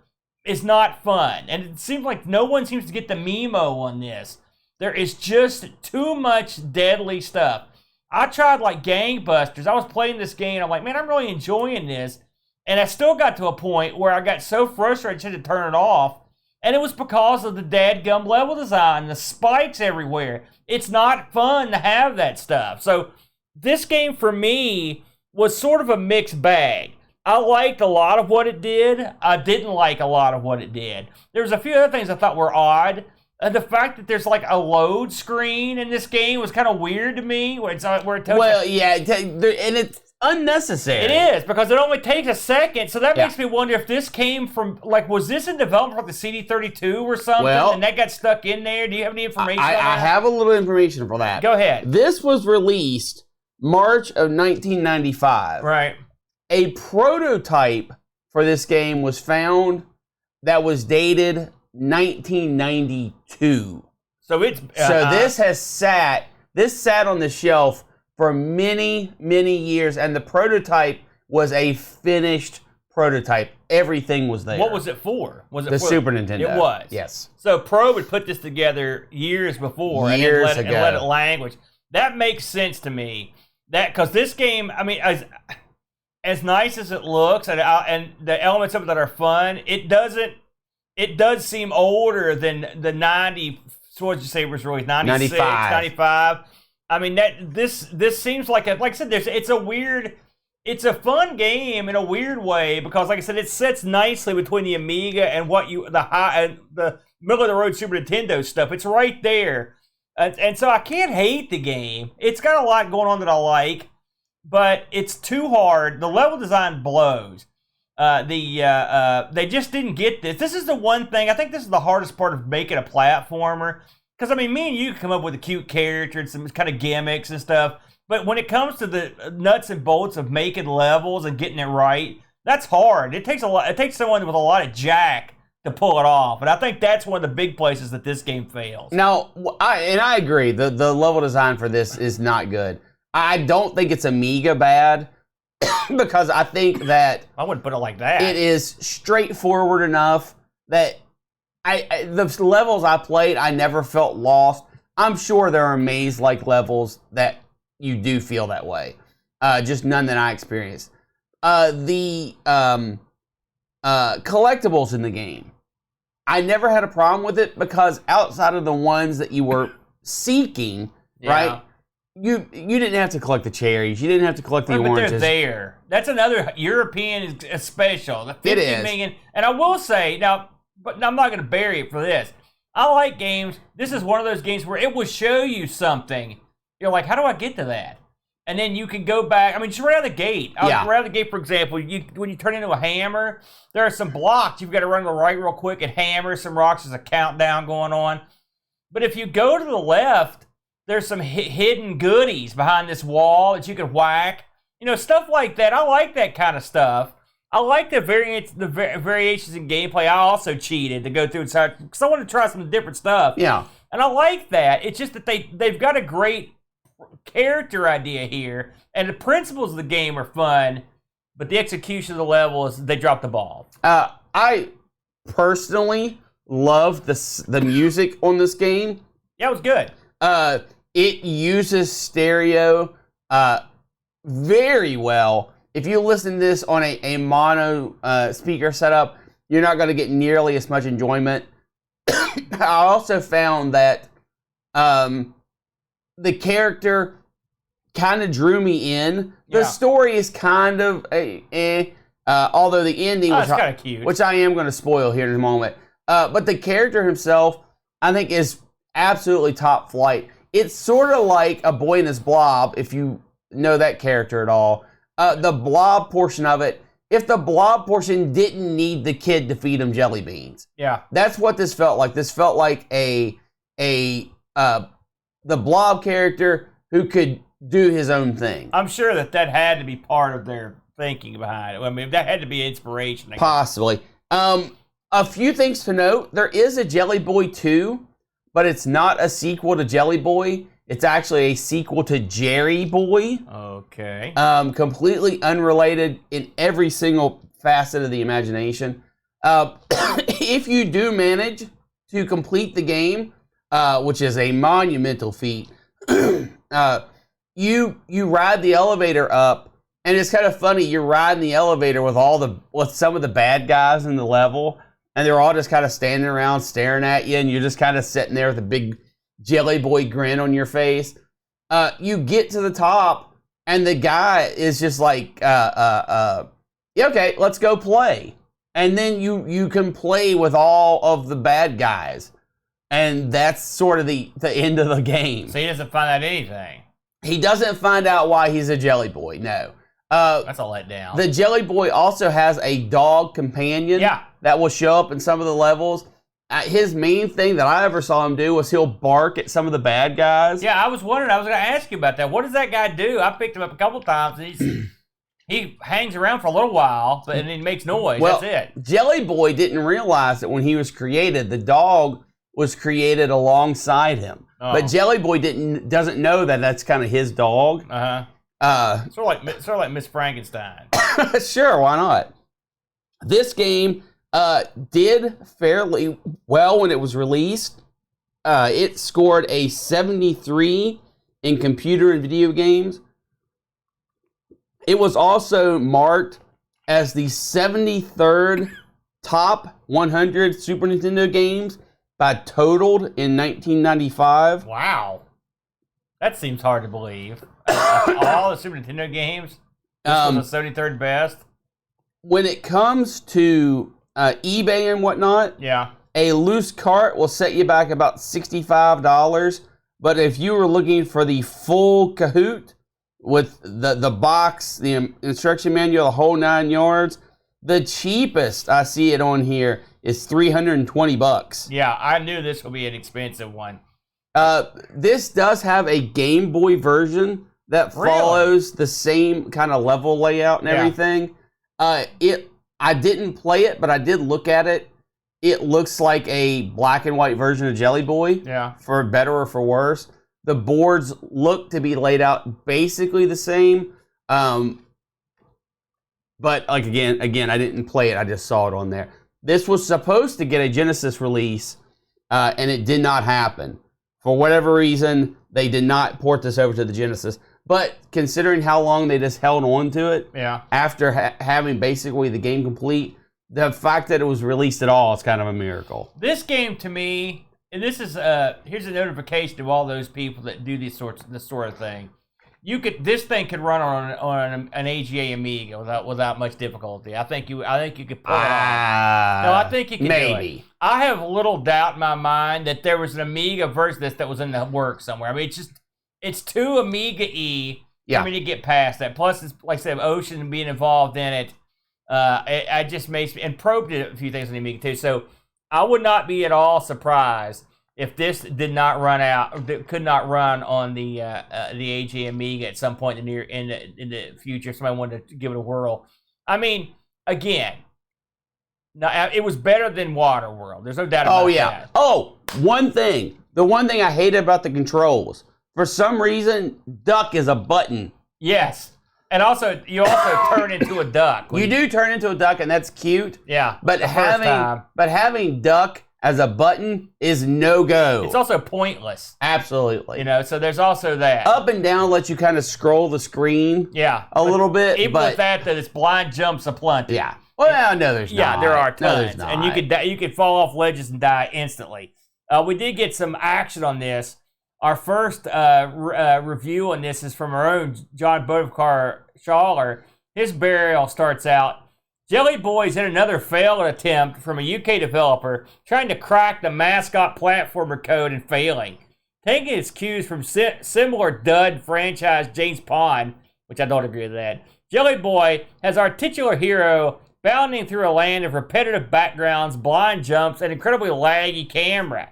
is not fun. And it seems like no one seems to get the memo on this. There is just too much deadly stuff. I tried like gangbusters. I was playing this game. I'm like, man, I'm really enjoying this. And I still got to a point where I got so frustrated I had to turn it off. And it was because of the dadgum level design, the spikes everywhere. It's not fun to have that stuff. So this game for me was sort of a mixed bag. I liked a lot of what it did. I didn't like a lot of what it did. There was a few other things I thought were odd. The fact that there's like a load screen in this game was kind of weird to me. Where it tells and it's unnecessary. It is, because it only takes a second. So that makes me wonder if this came from, like, was this in development for the CD32 or something? Well, and that got stuck in there? Do you have any information on that? I have a little information for that. Go ahead. This was released March of 1995. Right. A prototype for this game was found that was dated 1992. So it's this sat on the shelf for many, many years, and the prototype was a finished prototype. Everything was there. What was it for? Was it the for Super Nintendo? It was. Yes. So Pro would put this together years before and let it languish. That makes sense to me. That because this game, I mean, as nice as it looks, and the elements of it that are fun, it does seem older than the 90. So what did you say it was released? 96, 95. I mean, this seems like like I said, it's a fun game in a weird way because, like I said, it sits nicely between the Amiga and the middle of the road Super Nintendo stuff. It's right there, and so I can't hate the game. It's got a lot going on that I like, but it's too hard. The level design blows. They just didn't get this. This is the one thing I think this is the hardest part of making a platformer. Because, I mean, me and you can come up with a cute character and some kind of gimmicks and stuff. But when it comes to the nuts and bolts of making levels and getting it right, that's hard. It takes someone with a lot of jack to pull it off. And I think that's one of the big places that this game fails. Now, I agree. The level design for this is not good. I don't think it's Amiga bad because I think that... I wouldn't put it like that. It is straightforward enough that... the levels I played, I never felt lost. I'm sure there are maze-like levels that you do feel that way. Just none that I experienced. The collectibles in the game, I never had a problem with it because outside of the ones that you were seeking, right? You didn't have to collect the cherries. You didn't have to collect the oranges. But they're there. That's another European special. The 50 it is. million. And I will say now. But I'm not going to bury it for this. I like games. This is one of those games where it will show you something. You're like, how do I get to that? And then you can go back. I mean, just right out of the gate. Right out of the gate, for example, when you turn into a hammer, there are some blocks. You've got to run to the right real quick and hammer some rocks. There's a countdown going on. But if you go to the left, there's some hidden goodies behind this wall that you can whack. You know, stuff like that. I like that kind of stuff. I like the variations in gameplay. I also cheated to go through because I wanted to try some different stuff. Yeah. And I like that. It's just that they've got a great character idea here, and the principles of the game are fun, but the execution of the levels, they dropped the ball. I personally love the music on this game. Yeah, it was good. It uses stereo very well. If you listen to this on a mono speaker setup, you're not going to get nearly as much enjoyment. I also found that the character kind of drew me in. The story is kind of although the ending, which I am going to spoil here in a moment. But the character himself, I think, is absolutely top flight. It's sort of like A Boy and His Blob, if you know that character at all. The blob portion of it, if the blob portion didn't need the kid to feed him jelly beans. Yeah. That's what this felt like. This felt like the blob character who could do his own thing. I'm sure that had to be part of their thinking behind it. I mean, that had to be inspiration. Possibly. A few things to note. There is a Jelly Boy 2, but it's not a sequel to Jelly Boy. It's actually a sequel to Jerry Boy. Okay. Completely unrelated in every single facet of the imagination. If you do manage to complete the game, which is a monumental feat, you ride the elevator up, and it's kind of funny. You're riding the elevator with some of the bad guys in the level, and they're all just kind of standing around staring at you, and you're just kind of sitting there with a big Jelly Boy grin on your face. You get to the top, and the guy is just like, yeah, okay, let's go play. And then you can play with all of the bad guys. And that's sort of the end of the game. So he doesn't find out anything. He doesn't find out why he's a Jelly Boy, no. That's a letdown. The Jelly Boy also has a dog companion that will show up in some of the levels. His main thing that I ever saw him do was he'll bark at some of the bad guys. Yeah, I was wondering. I was going to ask you about that. What does that guy do? I picked him up a couple times. He hangs around for a little while, but and he makes noise. Well, that's it. Jelly Boy didn't realize that when he was created, the dog was created alongside him. Oh. But Jelly Boy doesn't know that that's kind of his dog. Sort of like Miss Frankenstein. Sure, why not? This game did fairly well when it was released. It scored a 73 in computer and video games. It was also marked as the 73rd top 100 Super Nintendo games by Totaled in 1995. Wow. That seems hard to believe. All the Super Nintendo games, this was the 73rd best. When it comes to eBay and whatnot, a loose cart will set you back about $65. But if you were looking for the full Kahoot with the box, the instruction manual, the whole 9 yards, the cheapest I see it on here is $320. Yeah, I knew this would be an expensive one. This does have a Game Boy version that follows the same kind of level layout and everything. I didn't play it, but I did look at it. It looks like a black and white version of Jelly Boy. Yeah. For better or for worse. The boards look to be laid out basically the same. But like again, I didn't play it. I just saw it on there. This was supposed to get a Genesis release, and it did not happen. For whatever reason, they did not port this over to the Genesis. But considering how long they just held on to it, after having basically the game complete, the fact that it was released at all is kind of a miracle. This game, to me, and this is here's a notification to all those people that do this sort of thing. This thing could run on an AGA Amiga without much difficulty. I think you could pull it off. No, I think you could do it. I have little doubt in my mind that there was an Amiga version of this that was in the works somewhere. I mean, it's too Amiga-y for me to get past that. Plus, it's like I said, Ocean being involved in it. It just makes me, and Probe did a few things on the Amiga too. So I would not be at all surprised if this did not run out, could not run on the AG Amiga at some point in the future. Somebody wanted to give it a whirl. I mean, again, now it was better than Waterworld. There's no doubt about that. Oh, one thing. The one thing I hated about the controls, for some reason, duck is a button. Yes. And also, you also turn into a duck. You do turn into a duck, and that's cute. Yeah. But having duck as a button is no go. It's also pointless. Absolutely. You know, so there's also that. Up and down lets you kind of scroll the screen. A little bit. Even with that, it's blind jumps aplenty. Yeah. Well, no, there's not. Yeah, there are tons. No, there's not. And you could fall off ledges and die instantly. We did get some action on this. Our first review on this is from our own John Bodekar Schaller. His burial starts out, Jelly Boy's in another failed attempt from a UK developer trying to crack the mascot platformer code and failing. Taking its cues from similar dud franchise James Pond, which I don't agree with that, Jelly Boy has our titular hero bounding through a land of repetitive backgrounds, blind jumps, and incredibly laggy camera.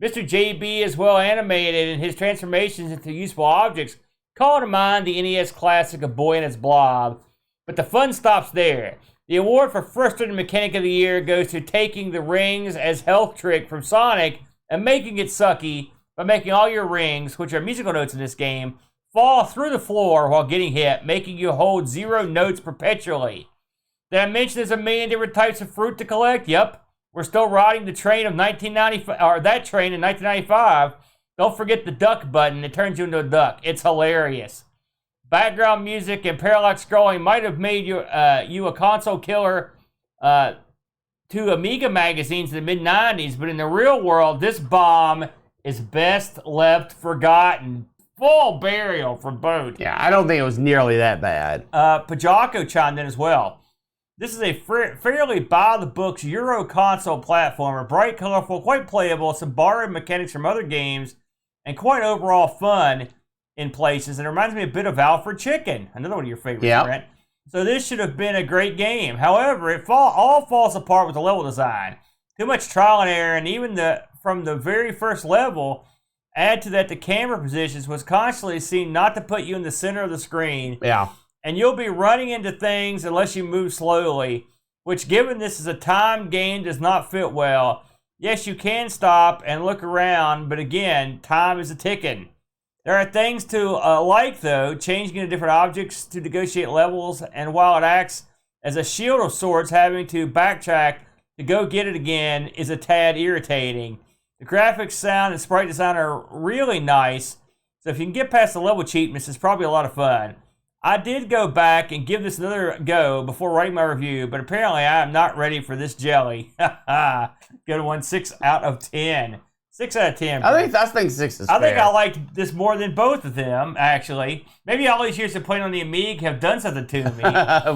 Mr. JB is well animated, and his transformations into useful objects call to mind the NES classic of Boy and His Blob. But the fun stops there. The award for frustrating mechanic of the year goes to taking the rings as health trick from Sonic and making it sucky by making all your rings, which are musical notes in this game, fall through the floor while getting hit, making you hold 0 notes perpetually. Did I mention there's a million different types of fruit to collect? Yep. We're still riding the train of 1995, or that train in 1995. Don't forget the duck button. It turns you into a duck. It's hilarious. Background music and parallax scrolling might have made you a console killer to Amiga magazines in the mid-90s, but in the real world, this bomb is best left forgotten. Full burial for both. Yeah, I don't think it was nearly that bad. Pajako chimed in as well. This is a fairly by-the-books Euro console platformer, bright, colorful, quite playable, some borrowed mechanics from other games, and quite overall fun in places. And it reminds me a bit of Alfred Chicken, another one of your favorites, Brent. So this should have been a great game. However, it all falls apart with the level design. Too much trial and error, and even from the very first level, add to that the camera positions was constantly seen not to put you in the center of the screen. Yeah. And you'll be running into things unless you move slowly, which, given this is a timed game, does not fit well. Yes, you can stop and look around, but again, time is a ticking. There are things to like, though, changing into different objects to negotiate levels, and while it acts as a shield of sorts, having to backtrack to go get it again is a tad irritating. The graphics, sound, and sprite design are really nice, so if you can get past the level cheapness, it's probably a lot of fun. I did go back and give this another go before writing my review, but apparently I am not ready for this jelly. Good one, 6 out of 10. 6 out of 10. I think 6 is fair. I think I liked this more than both of them, actually. Maybe all these years of playing on the Amiga have done something to me.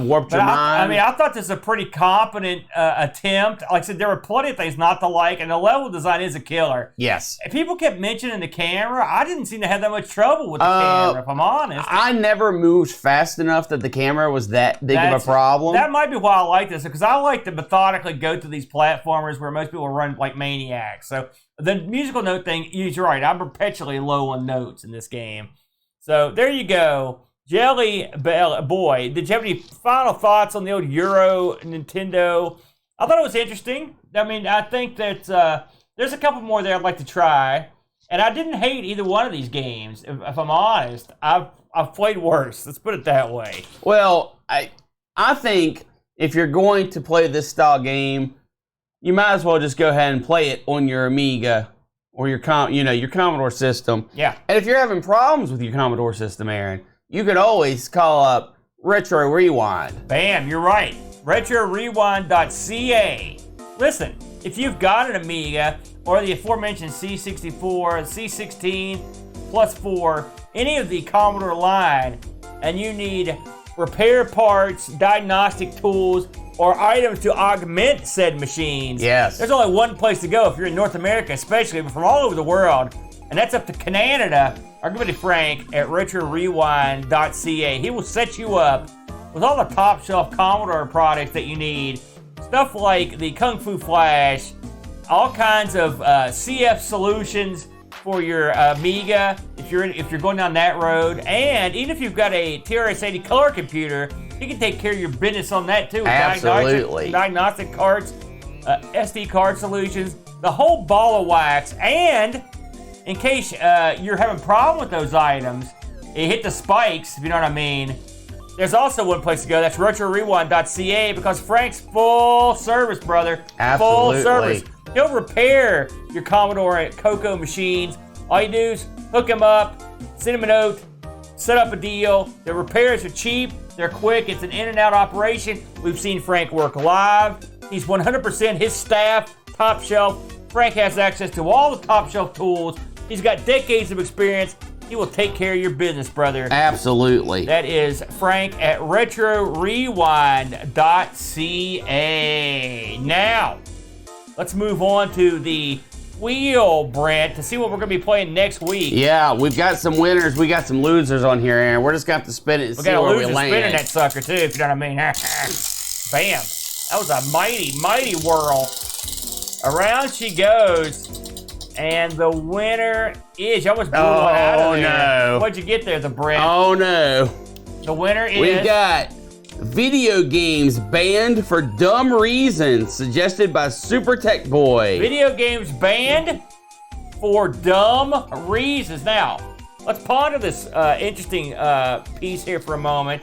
Warped your mind. I mean, I thought this was a pretty competent attempt. Like I said, there were plenty of things not to like, and the level design is a killer. Yes. And people kept mentioning the camera. I didn't seem to have that much trouble with the camera, if I'm honest. I never moved fast enough that the camera was that big of a problem. That might be why I like this, because I like to methodically go through these platformers where most people run like maniacs. So the musical note thing, you're right. I'm perpetually low on notes in this game. So there you go. Jelly Boy, did you have any final thoughts on the old Euro Nintendo? I thought it was interesting. I mean, I think that there's a couple more there I'd like to try. And I didn't hate either one of these games, if I'm honest. I've played worse. Let's put it that way. Well, I think if you're going to play this style game, you might as well just go ahead and play it on your Amiga or your Commodore system. Yeah. And if you're having problems with your Commodore system, Aaron, you can always call up Retro Rewind. Bam, you're right. RetroRewind.ca. Listen, if you've got an Amiga or the aforementioned C64, C16, plus 4, any of the Commodore line, and you need repair parts, diagnostic tools, or items to augment said machines. Yes. There's only one place to go if you're in North America, especially, but from all over the world, and that's up to Canada. Our good buddy Frank at RetroRewind.ca. He will set you up with all the top shelf Commodore products that you need. Stuff like the Kung Fu Flash, all kinds of CF solutions for your Amiga if you're going down that road, and even if you've got a TRS-80 color computer, he can take care of your business on that too. Absolutely. Diagnostic cards, SD card solutions, the whole ball of wax. And in case you're having a problem with those items, it hit the spikes, if you know what I mean. There's also one place to go. That's RetroRewind.ca, because Frank's full service, brother. Absolutely. Full service. He'll repair your Commodore Coco machines. All you do is hook him up, send him a note, set up a deal. The repairs are cheap. They're quick. It's an in and out operation. We've seen Frank work live. He's 100% his staff, top shelf. Frank has access to all the top shelf tools. He's got decades of experience. He will take care of your business, brother. Absolutely. That is Frank at RetroRewind.ca. Now, let's move on to the wheel, Brent, to see what we're going to be playing next week. Yeah, we've got some winners. We got some losers on here, Aaron. We're just going to have to spin it and see where we land. We got a loser spinning that sucker, too, if you know what I mean. Bam. That was a mighty, mighty whirl. Around she goes. And the winner is, you almost blew one out of there. Oh, no. What'd you get there, the Brent? Oh, no. The winner is... We've got video games banned for dumb reasons, suggested by Super Tech Boy. Video games banned for dumb reasons. Now, let's ponder this interesting piece here for a moment.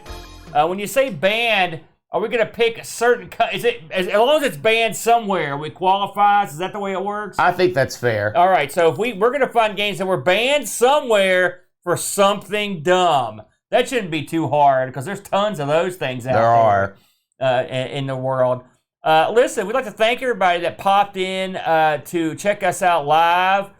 When you say banned, are we going to pick a certain... Is it as long as it's banned somewhere, we qualifies? Is that the way it works? I think that's fair. All right, so if we're going to find games that were banned somewhere for something dumb. That shouldn't be too hard because there's tons of those things out there in the world. Listen, we'd like to thank everybody that popped in to check us out live.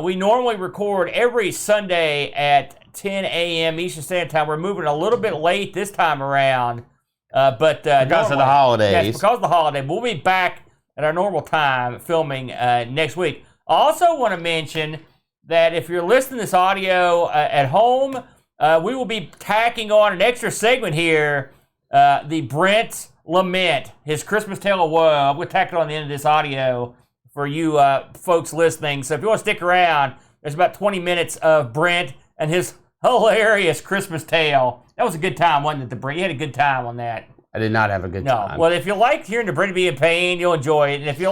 We normally record every Sunday at 10 a.m. Eastern Standard Time. We're moving a little bit late this time around. But because of the holidays. Yes, because of the holiday. We'll be back at our normal time filming next week. I also want to mention that if you're listening to this audio at home, we will be tacking on an extra segment here, the Brent's Lament, his Christmas Tale of Woe. I'm going to tack it on the end of this audio for you folks listening. So if you want to stick around, there's about 20 minutes of Brent and his hilarious Christmas tale. That was a good time, wasn't it, the Brent? You had a good time on that. I did not have a good time. Well, if you like hearing the Brent be in pain, you'll enjoy it. And if you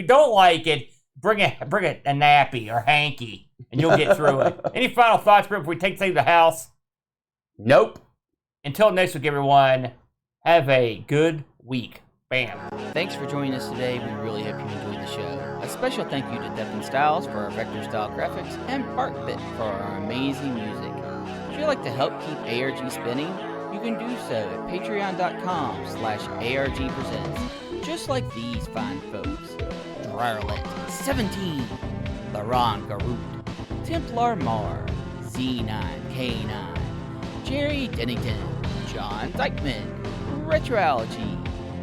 don't like it, bring a nappy or hanky, and you'll get through it. Any final thoughts, Brent, before we take things to the house? Nope. Until next week, everyone, have a good week. Bam. Thanks for joining us today. We really hope you enjoyed the show. A special thank you to Depth and Styles for our vector-style graphics and Artbit for our amazing music. If you'd like to help keep ARG spinning, you can do so at patreon.com/ARG Presents. Just like these fine folks. Drarlet 17, Laron Garut, Templar Mar, Z9K9, Jerry Dennington, John Dykeman, Retroology,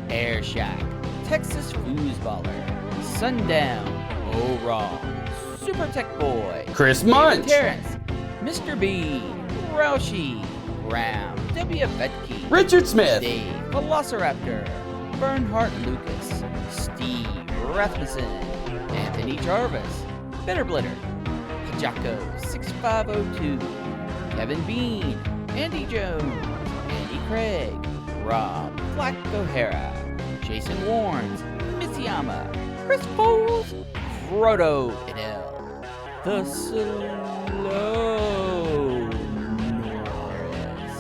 Air Shack, Texas Foosballer, Sundown, O-Raw, Super Tech Boy, Chris Munch, Terrence, Mr. B, Roushi, Graham, W. Vetke, Richard Smith, Dave, Velociraptor, Bernhardt Lucas, Steve Rasmussen, Anthony Jarvis, Bitterblitter, Pajako 6502, Kevin Bean, Andy Jones, Andy Craig, Rob Black O'Hara, Jason Warnes, Mitsuyama, Chris Foles, Frodo Edel, The Slow Norris,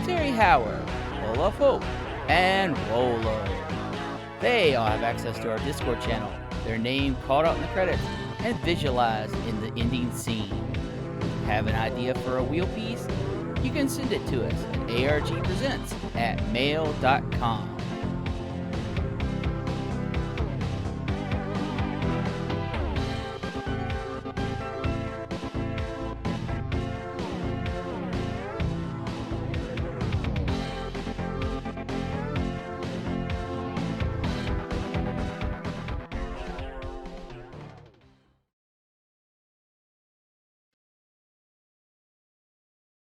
Terry Howard, Olaf Hope, and Rolo. They all have access to our Discord channel, their name called out in the credits, and visualized in the ending scene. Have an idea for a wheel piece? You can send it to us at argpresents@mail.com.